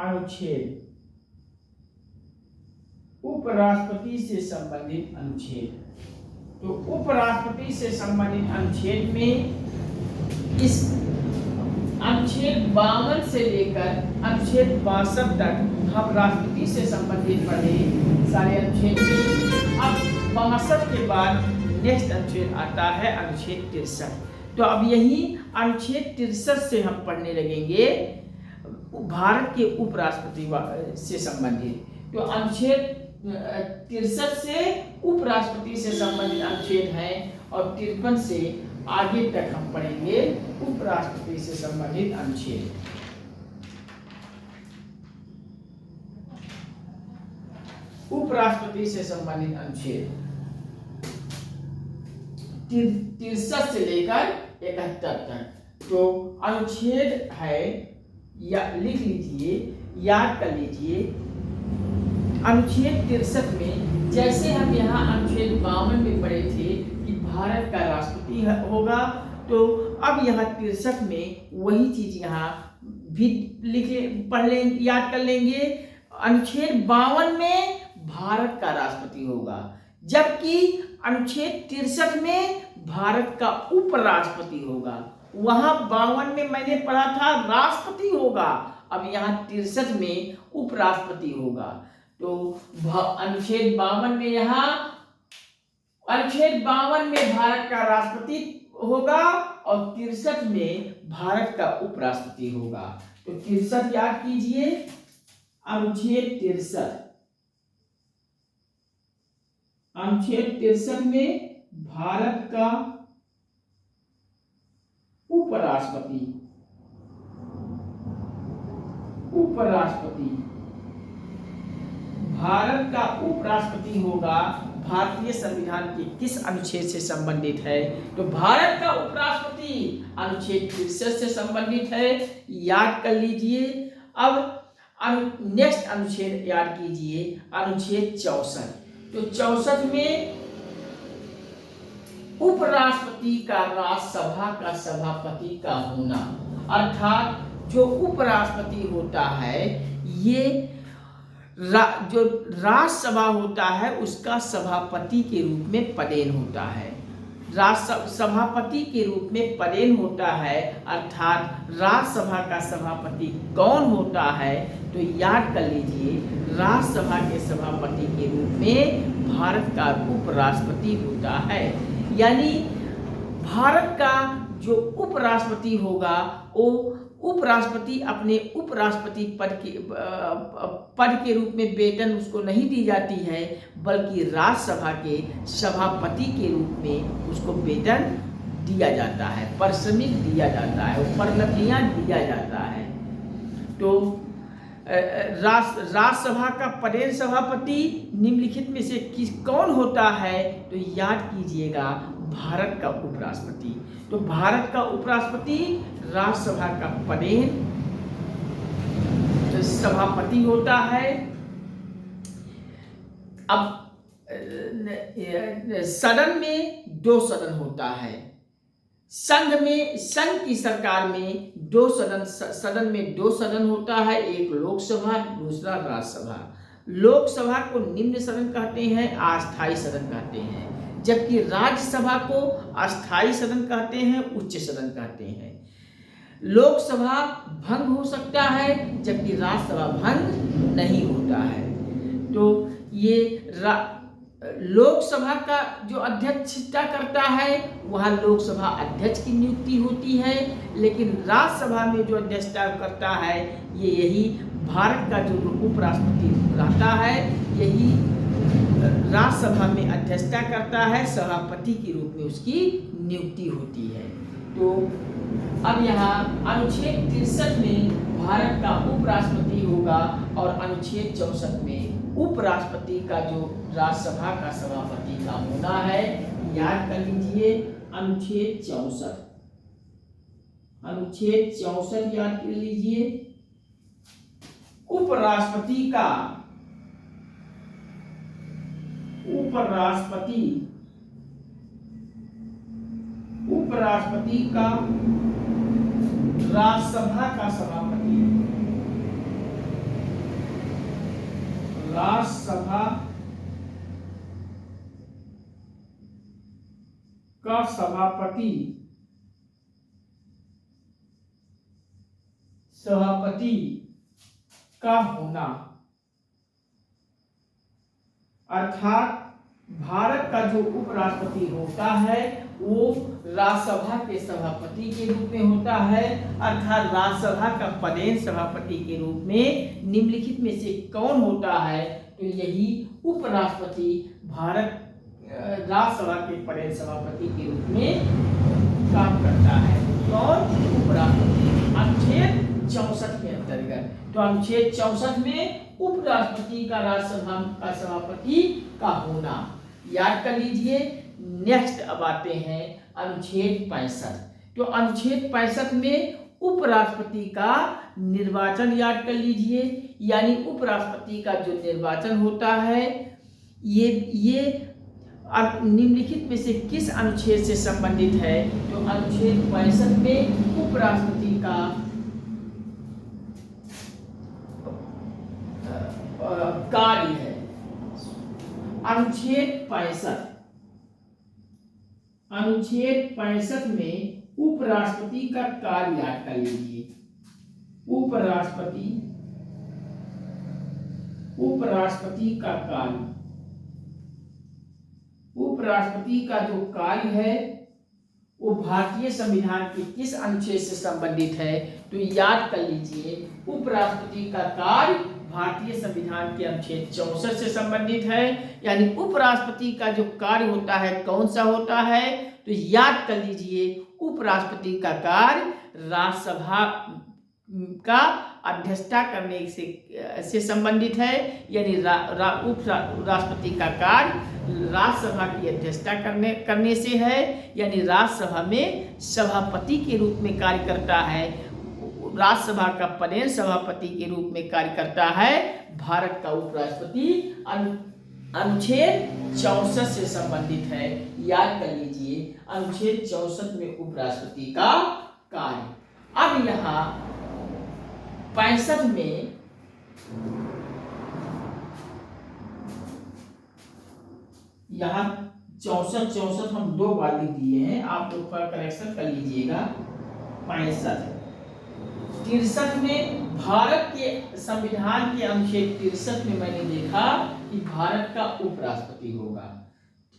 अनुच्छेद। उपराष्ट्रपति से संबंधित अनुच्छेद। तो उपराष्ट्रपति से संबंधित अनुच्छेद में इस अनुच्छेद 52 से लेकर अनुच्छेद 62 तक हम राष्ट्रपति से संबंधित पढ़े सारे अनुच्छेद। अब 62 के बाद नेक्स्ट अनुच्छेद आता है अनुच्छेद 63। तो अब यही अनुच्छेद 63 से हम पढ़ने लगेंगे भारत के उपराष्ट्रपति से संबंधित। तो अनुच्छेद 63 से उपराष्ट्रपति से संबंधित अनुच्छेद हैं और 53 से आगे तक हम पढ़ेंगे उपराष्ट्रपति से संबंधित अनुच्छेद। उपराष्ट्रपति से संबंधित अनुच्छेद 63 से लेकर 71 तक। तो अनुच्छेद है, या लिख लीजिए, याद कर लीजिए। अनुच्छेद 63 में जैसे हम यहाँ अनुच्छेद 52 में पढ़े थे कि भारत का राष्ट्रपति होगा, तो अब यहाँ 63 में वही चीज यहाँ भी पढ़ लेंगे, याद कर लेंगे। अनुच्छेद 52 में भारत का राष्ट्रपति होगा, जबकि अनुच्छेद 63 में भारत का उपराष्ट्रपति होगा। वहां 52 में मैंने पढ़ा था राष्ट्रपति होगा, अब यहाँ 63 में उपराष्ट्रपति होगा। तो अनुच्छेद 52 में यहाँ अनुच्छेद 52 में भारत का राष्ट्रपति होगा और 63 में भारत का उपराष्ट्रपति होगा। तो 63 याद कीजिए, अनुच्छेद 63। अनुच्छेद 63 में भारत का उपराष्ट्रपति भारत का उपराष्ट्रपति होगा। भारतीय संविधान के किस अनुच्छेद से संबंधित है? तो भारत का उपराष्ट्रपति अनुच्छेद 63 से संबंधित है, याद कर लीजिए। अब नेक्स्ट अनुच्छेद याद कीजिए, अनुच्छेद 64। तो 64 में उपराष्ट्रपति का राज्यसभा का सभापति का होना, अर्थात जो उपराष्ट्रपति होता है, ये जो राज्यसभा होता है उसका सभापति के रूप में पदेन होता है। सभापति के रूप में पदेन होता है, अर्थात राज्यसभा का सभापति कौन होता है? तो याद कर लीजिए, राज्यसभा के सभापति के रूप में भारत का उपराष्ट्रपति होता है। यानी भारत का जो उपराष्ट्रपति होगा, वो उपराष्ट्रपति अपने उपराष्ट्रपति पद के रूप में वेतन उसको नहीं दी जाती है, बल्कि राज्यसभा के सभापति के रूप में उसको वेतन दिया जाता है, पारिश्रमिक दिया जाता है, उपलब्धियां दिया जाता है। तो राज्यसभा का पदेन सभापति निम्नलिखित में से कौन होता है? तो याद कीजिएगा, भारत का उपराष्ट्रपति। तो भारत का उपराष्ट्रपति राज्यसभा का पदेन सभापति होता है। अब सदन में 2 सदन होता है। संघ की सरकार में 2 सदन में 2 सदन होता है, एक लोकसभा, दूसरा राज्यसभा। लोकसभा को निम्न सदन कहते हैं, अस्थायी सदन कहते हैं, जबकि राज्यसभा को अस्थायी सदन कहते हैं, उच्च सदन कहते हैं। लोकसभा भंग हो सकता है, जबकि राज्यसभा भंग नहीं होता है। तो ये लोकसभा का जो अध्यक्षता करता है, वहाँ लोकसभा अध्यक्ष की नियुक्ति होती है, लेकिन राज्यसभा में जो अध्यक्षता करता है, ये यही भारत का जो उपराष्ट्रपति रहता है, यही राज्यसभा में अध्यक्षता करता है, सभापति के रूप में उसकी नियुक्ति होती है। तो अब यहाँ अनुच्छेद 63 में भारत का उपराष्ट्रपति होगा और अनुच्छेद 64 में उपराष्ट्रपति का जो राज्यसभा का सभापति का होना है, याद कर लीजिए, अनुच्छेद 64। अनुच्छेद 64 याद कर लीजिए। उपराष्ट्रपति का राज्यसभा का सभापति, राज्यसभा का सभापति सभापति का होना, अर्थात भारत का जो उपराष्ट्रपति होता है वो राज्यसभा के सभापति के रूप में होता है, अर्थात राज्यसभा का पदेन सभापति के रूप में निम्नलिखित में से कौन होता है, तो यही उपराष्ट्रपति भारत राज्यसभा के पदेन सभापति के रूप में काम करता है। कौन? उपराष्ट्रपति। अनुच्छेद 64 के अंतर्गत, तो अनुच्छेद 64 में उपराष्ट्रपति का राज्यसभा का सभापति का होना याद कर लीजिए। नेक्स्ट अब आते हैं अनुच्छेद 65। तो अनुच्छेद 65 में उपराष्ट्रपति का निर्वाचन याद कर लीजिए, यानी उपराष्ट्रपति का जो निर्वाचन होता है ये निम्नलिखित में से किस अनुच्छेद से संबंधित है, तो अनुच्छेद 65 में उपराष्ट्रपति का कार्य है। अनुच्छेद 65 में उपराष्ट्रपति का कार्य याद कर लीजिए। उपराष्ट्रपति का कार्य, उपराष्ट्रपति का जो कार्य है वो भारतीय संविधान के किस अनुच्छेद से संबंधित है, तो याद कर लीजिए। उपराष्ट्रपति का कार्य भारतीय संविधान के अनुच्छेद 64 से संबंधित है, यानी उपराष्ट्रपति का जो कार्य होता है कौन सा होता है, तो याद कर लीजिए उपराष्ट्रपति का कार्य राज्यसभा का अध्यक्षता करने से संबंधित है, यानी उपराष्ट्रपति का कार्य राज्यसभा की अध्यक्षता करने से है, यानी राज्यसभा में सभापति के रूप में कार्य करता है, राज्यसभा का पदेन सभापति के रूप में कार्य करता है भारत का उपराष्ट्रपति। अनुच्छेद 64 से संबंधित है, याद कर लीजिए अनुच्छेद 64 में उपराष्ट्रपति का कार्य। अब यहाँ 65 में यहाँ 64 हम दो बार लिख दिए हैं, आप लोग का करेक्शन कर लीजिएगा। 63 में भारत के संविधान के अनुच्छेद 63 में मैंने देखा कि भारत का उपराष्ट्रपति होगा।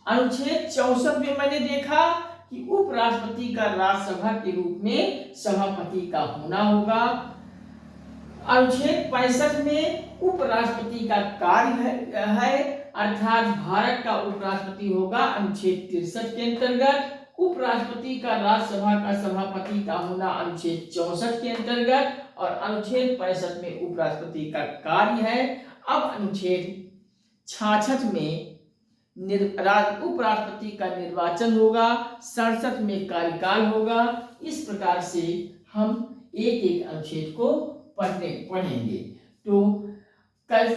अनुच्छेद 64 में मैंने देखा कि उपराष्ट्रपति का राज्यसभा के रूप में सभापति का होना होगा। अनुच्छेद 65 में उपराष्ट्रपति का कार्य है अर्थात भारत का उपराष्ट्रपति होगा। अनुच्छेद 63 के अंतर्गत उपराष्ट्रपति का राज्यसभा का सभापति का होना अनुच्छेद 64 के अंतर्गत, और अनुच्छेद 65 में उपराष्ट्रपति का कार्य है। अब अनुच्छेद 66 में उपराष्ट्रपति का निर्वाचन होगा, 67 में कार्यकाल होगा। इस प्रकार से हम एक एक अनुच्छेद को पढ़ेंगे। तो कल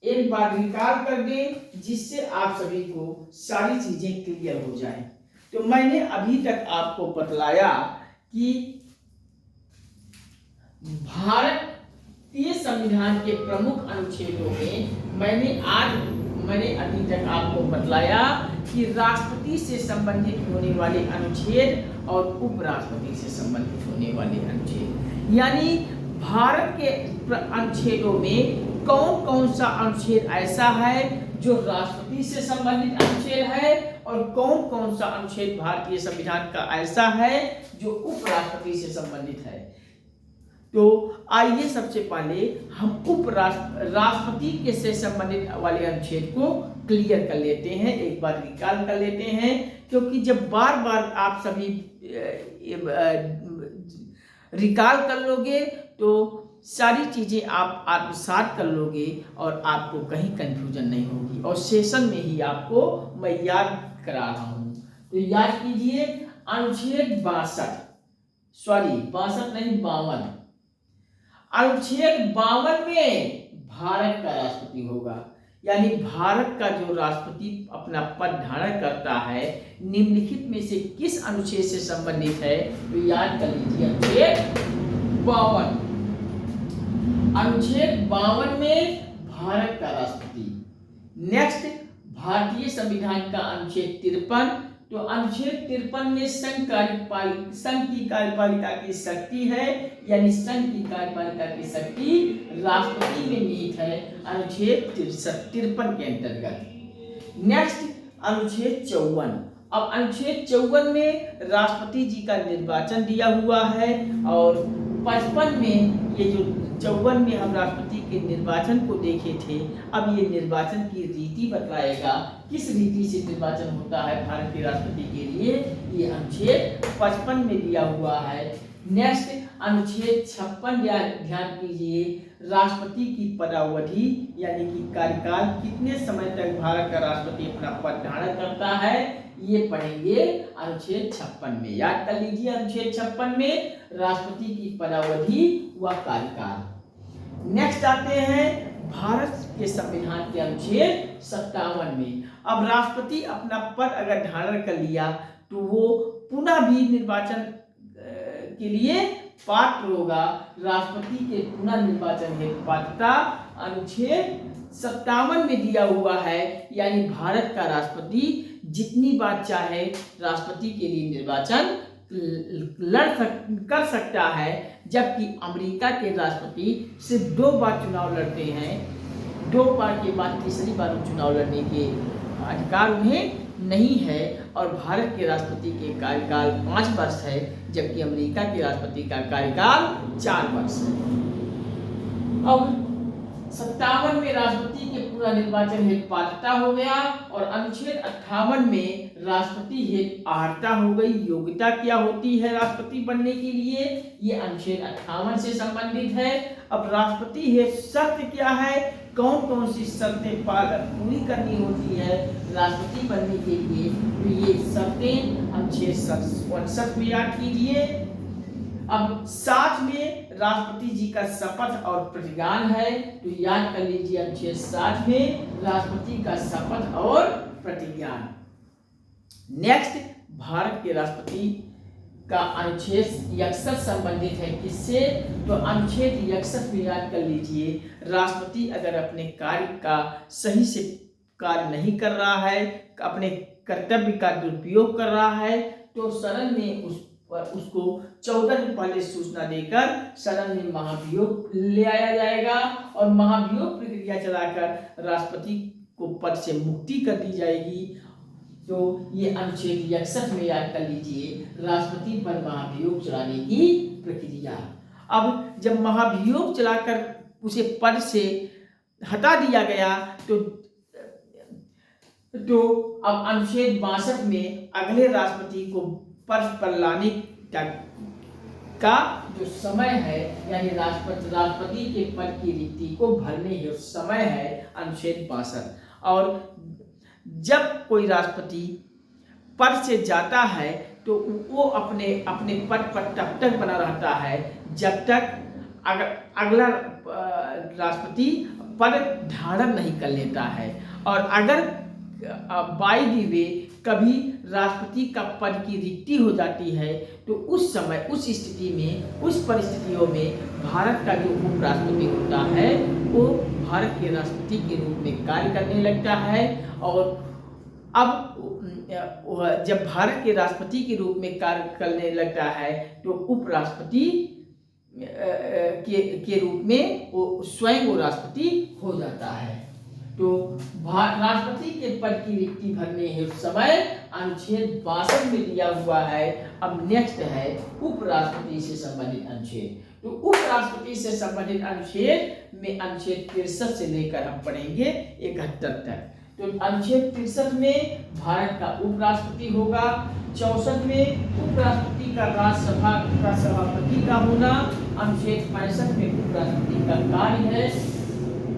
एक बार रिकॉल कर दें जिससे आप सभी को सारी चीजें क्लियर हो जाएं। तो मैंने अभी तक आपको बतलाया कि भारतीय संविधान के प्रमुख अनुच्छेदों में मैंने अभी तक आपको बतलाया कि राष्ट्रपति से संबंधित होने वाले अनुच्छेद और उपराष्ट्रपति से संबंधित होने वाले अनुच्छेद, यानी भारत के अनुच्छेदों में कौन कौन सा अनुच्छेद ऐसा है जो राष्ट्रपति से संबंधित अनुच्छेद है और कौन कौन सा अनुच्छेद भारतीय संविधान का ऐसा है जो उपराष्ट्रपति से संबंधित है। तो आइए सबसे पहले हम राष्ट्रपति के से संबंधित वाले अनुच्छेद को क्लियर कर लेते हैं, एक बार रिकॉल कर लेते हैं, क्योंकि जब बार बार आप सभी रिकॉल कर लोगे तो सारी चीजें आप आत्मसात कर लोगे और आपको कहीं कंफ्यूजन नहीं होगी, और सेशन में ही आपको मैं याद करा रहा हूं। तो याद कीजिए अनुच्छेद 52 अनुच्छेद 52 में भारत का राष्ट्रपति होगा, यानी भारत का जो राष्ट्रपति अपना पद धारण करता है निम्नलिखित में से किस अनुच्छेद से संबंधित है, तो याद कर लीजिए अनुच्छेद 52 में भारत का राष्ट्रपति। नेक्स्ट, भारतीय संविधान का अनुच्छेद 53। तो अनुच्छेद 53 में संघ की कार्यपालिका की शक्ति है, यानी संघ की कार्यपालिका की शक्ति राष्ट्रपति में निहित है अनुच्छेद 53 के अंतर्गत। नेक्स्ट अनुच्छेद 54। अब अनुच्छेद 54 में राष्ट्रपति जी का निर्वाचन दिया हुआ है, और 55 में ये जो 54 में हम राष्ट्रपति के निर्वाचन को देखे थे, अब ये निर्वाचन की रीति बतलाएगा, किस रीति से निर्वाचन होता है भारत के राष्ट्रपति के लिए, ये अनुच्छेद 55 में दिया हुआ है। नेक्स्ट अनुच्छेद 56, ध्यान कीजिए, राष्ट्रपति की पदावधि यानी कि कार्यकाल, कितने समय तक भारत का राष्ट्रपति अपना पद धारण करता है, ये पढ़ेंगे अनुच्छेद 56 में। याद कर लीजिए, अनुच्छेद 56 में राष्ट्रपति की पदावधि व कार्यकाल। नेक्स्ट आते हैं भारत के संविधान के अनुच्छेद 57 में। अब राष्ट्रपति अपना पद अगर धारण कर लिया तो वो पुनः भी निर्वाचन के लिए पात्र होगा। राष्ट्रपति के पुनः निर्वाचन हेतु पात्रता अनुच्छेद 57 में दिया हुआ है, यानी भारत का राष्ट्रपति जितनी बार चाहे राष्ट्रपति के लिए निर्वाचन कर सकता है, जबकि अमेरिका के राष्ट्रपति सिर्फ 2 बार चुनाव लड़ते हैं। 2 बार के बाद तीसरी बार चुनाव लड़ने के अधिकार उन्हें नहीं है, और भारत के राष्ट्रपति के कार्यकाल 5 वर्ष है, जबकि अमेरिका के राष्ट्रपति का कार्यकाल 4 वर्ष है। अब 57 में राष्ट्रपति के पूरा निर्वाचन हेतु पात्रता हो गया, और अनुच्छेद 58 में राष्ट्रपति हेतु अर्हता हो गई। योग्यता क्या होती है राष्ट्रपति बनने के लिए, ये अनुच्छेद 58 से संबंधित है। अब राष्ट्रपति हेतु शर्त क्या है, कौन कौन सी शर्तें पूरी करनी होती है राष्ट्रपति बनने के लिए, तो ये शर्तें अनुच्छेद 59 में याद कीजिए। अब साथ में राष्ट्रपति जी का शपथ और प्रतिज्ञान है, तो याद कर लीजिए अनुच्छेद 60 में राष्ट्रपति का शपथ और प्रतिज्ञान। नेक्स्ट भारत के राष्ट्रपति का अनुच्छेद 61 संबंधित है किससे, तो अनुच्छेद 61 में याद कर लीजिए, राष्ट्रपति अगर अपने कार्य का सही से कार्य नहीं कर रहा है, अपने कर्तव्य का दुरुपयोग कर रहा है, तो सदन में उसको 14 दिन पहले सूचना देकर सदन में महाभियोग ले आया जाएगा, और महाभियोग प्रक्रिया चलाकर राष्ट्रपति को पद से मुक्ति कर दी जाएगी। तो ये अनुच्छेद 61 में याद कर लीजिए, राष्ट्रपति पर महाभियोग चलाने की प्रक्रिया। अब जब महाभियोग चलाकर उसे पद से हटा दिया गया, तो अब अनुच्छेद 62 में अगले राष्ट्रपति को पद पर लाने का जो समय है, यानी राष्ट्रपति के पद की रिक्ति को भरने हेतु समय है अनुच्छेद 62। और जब कोई राष्ट्रपति पद से जाता है तो वो अपने पद पर तब तक बना रहता है जब तक अगला राष्ट्रपति पद धारण नहीं कर लेता है। और अगर बाय द वे कभी राष्ट्रपति का पद की रिक्ति हो जाती है, तो उस समय, उस स्थिति में, उस परिस्थितियों में भारत का जो उपराष्ट्रपति होता है वो भारत के राष्ट्रपति के रूप में कार्य करने लगता है। और अब जब भारत के राष्ट्रपति के रूप में कार्य करने लगता है, तो उपराष्ट्रपति के रूप में वो स्वयं वो राष्ट्रपति हो जाता है। तो राष्ट्रपति के पद की रिक्ति भरने हेतु समय अनुच्छेद 62 में दिया हुआ है। अब नेक्स्ट है उपराष्ट्रपति से संबंधित अनुच्छेद। तो उपराष्ट्रपति से संबंधित अनुच्छेद में अनुच्छेद 63 से लेकर हम पढ़ेंगे 71 तक। तो अनुच्छेद 63 में भारत का उपराष्ट्रपति होगा। 64 में उपराष्ट्रपति का राज्यसभा का सभापति का होना। अनुच्छेद 65 में उपराष्ट्रपति का कार्य है।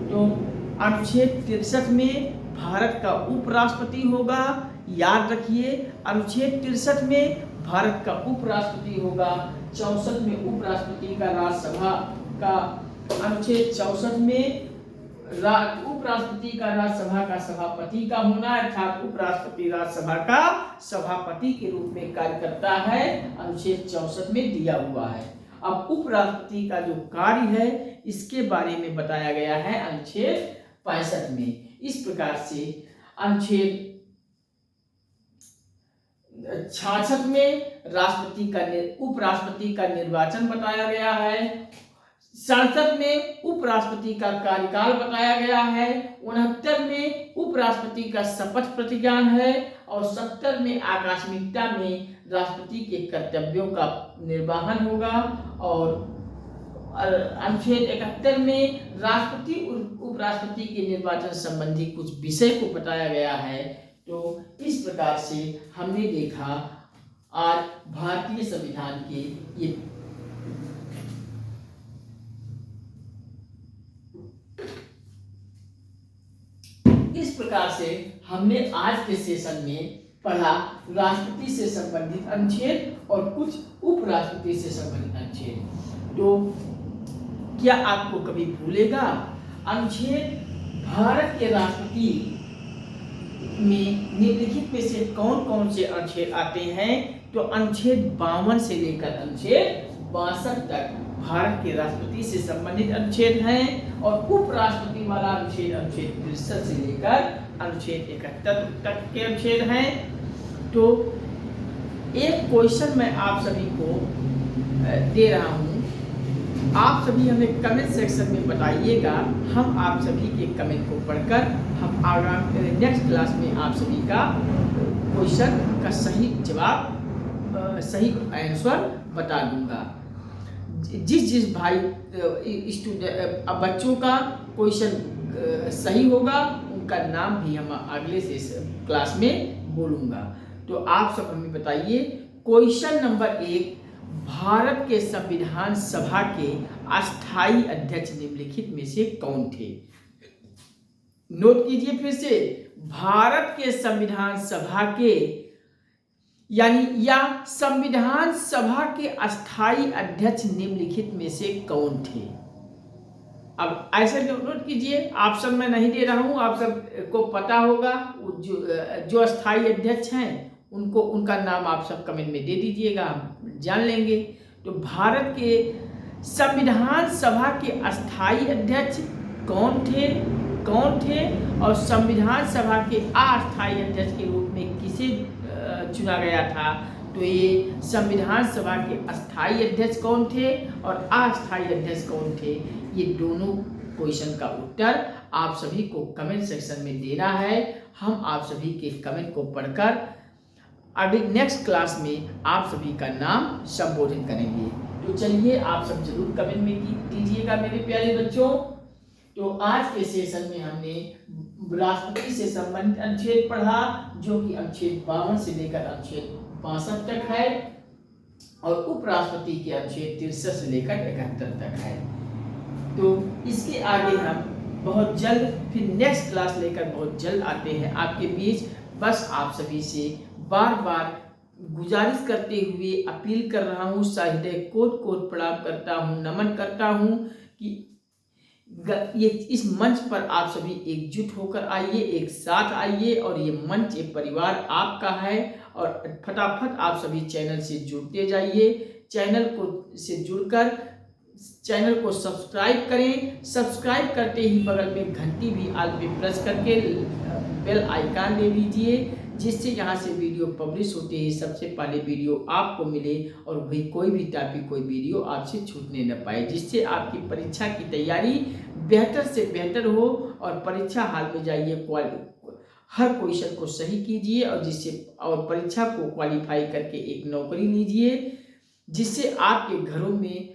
तो अनुच्छेद 63 में भारत का उपराष्ट्रपति होगा, याद रखिए। अनुच्छेद 63 में भारत का उपराष्ट्रपति होगा। 64 में उपराष्ट्रपति का राज्यसभा का, अनुच्छेद 64 में उपराष्ट्रपति का राज्यसभा का सभापति का होना, अर्थात उपराष्ट्रपति राज्यसभा का सभापति के रूप में कार्य करता है, अनुच्छेद 64 में दिया हुआ है। अब उपराष्ट्रपति का जो कार्य है इसके बारे में बताया गया है अनुच्छेद 65 में। इस प्रकार से अनुच्छेद 66 में उपराष्ट्रपति का निर्वाचन बताया गया है। 67 में उपराष्ट्रपति का कार्यकाल बताया गया है। 69 में उपराष्ट्रपति का शपथ प्रतिज्ञान है और 70 में आकस्मिकता में राष्ट्रपति के कर्तव्यों का निर्वहन होगा और अनुच्छेद 71 में राष्ट्रपति और उपराष्ट्रपति के निर्वाचन संबंधी कुछ विषय को बताया गया है। तो इस प्रकार से हमने देखा आज भारतीय संविधान के ये इस प्रकार से हमने आज के सेशन में पढ़ा राष्ट्रपति से संबंधित अनुच्छेद और कुछ उपराष्ट्रपति से संबंधित अनुच्छेद। तो क्या आपको कभी भूलेगा अनुच्छेद भारत के राष्ट्रपति में निम्नलिखित में से कौन कौन से अनुच्छेद आते हैं? तो अनुच्छेद 52 से लेकर अनुच्छेद 62 तक भारत के राष्ट्रपति से संबंधित अनुच्छेद हैं और उपराष्ट्रपति वाला अनुच्छेद 63 से लेकर अनुच्छेद 71 तक के अनुच्छेद हैं। तो एक क्वेश्चन मैं आप सभी को दे रहा हूं, आप सभी हमें कमेंट सेक्शन में बताइएगा। हम आप सभी के कमेंट को पढ़कर हम आगामी नेक्स्ट क्लास में आप सभी का क्वेश्चन का सही जवाब सही आंसर बता दूंगा। जिस भाई स्टूडेंट बच्चों का क्वेश्चन सही होगा उनका नाम भी हम अगले से क्लास में बोलूँगा। तो आप सब हमें बताइए क्वेश्चन नंबर 1, भारत के संविधान सभा के अस्थायी अध्यक्ष निम्नलिखित में से कौन थे? नोट कीजिए फिर से, भारत के संविधान सभा के या संविधान सभा के अस्थायी अध्यक्ष निम्नलिखित में से कौन थे? अब ऐसे नोट कीजिए, ऑप्शन मैं नहीं दे रहा हूं, आप सब को पता होगा। जो अस्थायी अध्यक्ष हैं उनको उनका नाम आप सब कमेंट में दे दीजिएगा, हम जान लेंगे। तो भारत के संविधान सभा के अस्थायी अध्यक्ष कौन थे और संविधान सभा के अस्थायी अध्यक्ष के रूप में किसे चुना गया था? तो ये संविधान सभा के अस्थायी अध्यक्ष कौन थे और अस्थायी अध्यक्ष कौन थे? ये दोनों क्वेश्चन का उत्तर आप सभी को कमेंट सेक्शन में देना है। हम आप सभी के कमेंट को पढ़कर अभी नेक्स्ट क्लास में आप सभी का नाम संबोधित करेंगे। तो चलिए आप सब जरूर कमेंट में दीजिएगा मेरे प्यारे बच्चों। तो आज के सेशन में हमने राष्ट्रपति से संबंधित अनुच्छेद पढ़ा जो कि अनुच्छेद 52 से लेकर अनुच्छेद 62 तक है और उपराष्ट्रपति के अनुच्छेद 63 से लेकर 71 तक है। तो इसके आगे हम बहुत जल्द फिर नेक्स्ट क्लास लेकर बहुत जल्द आते हैं आपके बीच। बस आप सभी से बार बार गुजारिश करते हुए अपील कर रहा हूँ, हृदय कोट प्रणाम करता हूँ, नमन करता हूँ कि ये इस मंच पर आप सभी एकजुट होकर आइए, एक साथ आइए और ये मंच एक परिवार आपका है और फटाफट आप सभी चैनल से जुड़ते जाइए। चैनल को से जुड़कर चैनल को सब्सक्राइब करें। सब्सक्राइब करते ही बगल में घंटी भी आल पे प्रेस करके बेल आइकन दे दीजिए, जिससे यहाँ से वीडियो पब्लिश होते ही सबसे पहले वीडियो आपको मिले और भाई कोई भी टॉपिक कोई वीडियो आपसे छूटने न पाए, जिससे आपकी परीक्षा की तैयारी बेहतर से बेहतर हो और परीक्षा हाल में जाइए, हर क्वेश्चन को सही कीजिए और परीक्षा को क्वालिफाई करके एक नौकरी लीजिए, जिससे आपके घरों में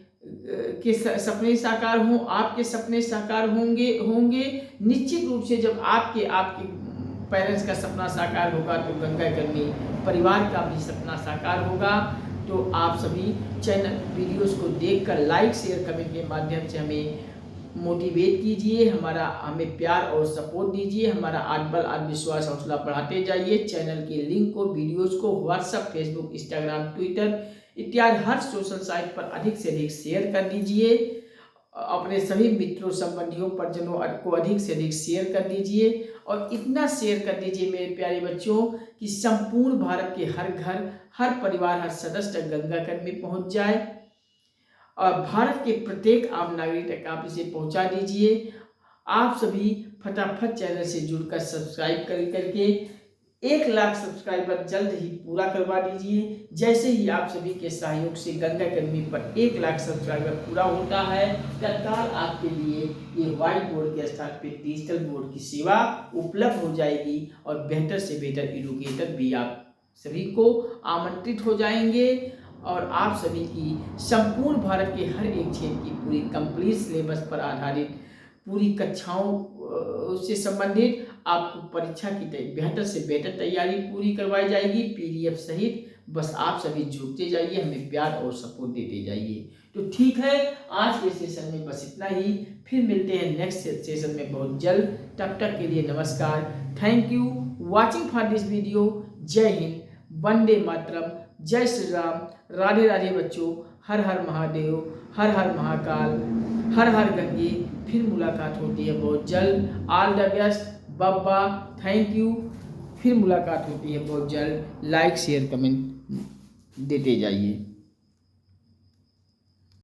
के सपने साकार हों। आपके सपने साकार होंगे निश्चित रूप से। जब आपके पेरेंट्स का सपना साकार होगा तो गंगा अकेडमी परिवार का भी सपना साकार होगा। तो आप सभी चैनल वीडियोस को देखकर लाइक शेयर कमेंट के माध्यम से हमें मोटिवेट कीजिए, हमें प्यार और सपोर्ट दीजिए, हमारा आत्मबल आत्मविश्वास हौसला बढ़ाते जाइए। चैनल के लिंक को वीडियोस को व्हाट्सएप, फेसबुक, इंस्टाग्राम, ट्विटर इत्यादि हर सोशल साइट पर अधिक से अधिक शेयर कर दीजिए। अपने सभी मित्रों, संबंधियों, परिजनों को अधिक से अधिक शेयर कर दीजिए और इतना शेयर कर दीजिए मेरे प्यारे बच्चों कि संपूर्ण भारत के हर घर, हर परिवार, हर सदस्य तक गंगा अकेडमी पहुंच जाए और भारत के प्रत्येक आम नागरिक तक आप इसे पहुंचा दीजिए। आप सभी फटाफट चैनल से जुड़कर सब्सक्राइब करके 1 लाख सब्सक्राइबर जल्द ही पूरा करवा दीजिए। जैसे ही आप सभी के सहयोग से गंगा अकेडमी पर 1 लाख सब्सक्राइबर पूरा होता है, तत्काल आपके लिए ये व्हाइट बोर्ड के स्थान पे डिजिटल बोर्ड की सेवा उपलब्ध हो जाएगी और बेहतर से बेहतर एजुकेटर भी आप सभी को आमंत्रित हो जाएंगे और आप सभी की संपूर्ण भारत के हर एक क्षेत्र की पूरी कंप्लीट सिलेबस पर आधारित पूरी कक्षाओं से संबंधित आपको परीक्षा की बेहतर से बेहतर तैयारी पूरी करवाई जाएगी पीडीएफ सहित। बस आप सभी जुड़ते जाइए, हमें प्यार और सपोर्ट देते जाइए। तो ठीक है, आज के सेशन में बस इतना ही, फिर मिलते हैं नेक्स्ट सेशन में बहुत जल्द। तब तक के लिए नमस्कार, thank you watching for this video. जय हिंद, वंदे मातरम, जय श्री राम, राधे राधे बच्चों, हर हर महादेव, हर हर महाकाल, हर हर गंगे। फिर मुलाकात होती है बहुत जल्द। All the best, Baba, thank you. फिर मुलाकात होती है बहुत जल्द। लाइक शेयर कमेंट देते जाइए।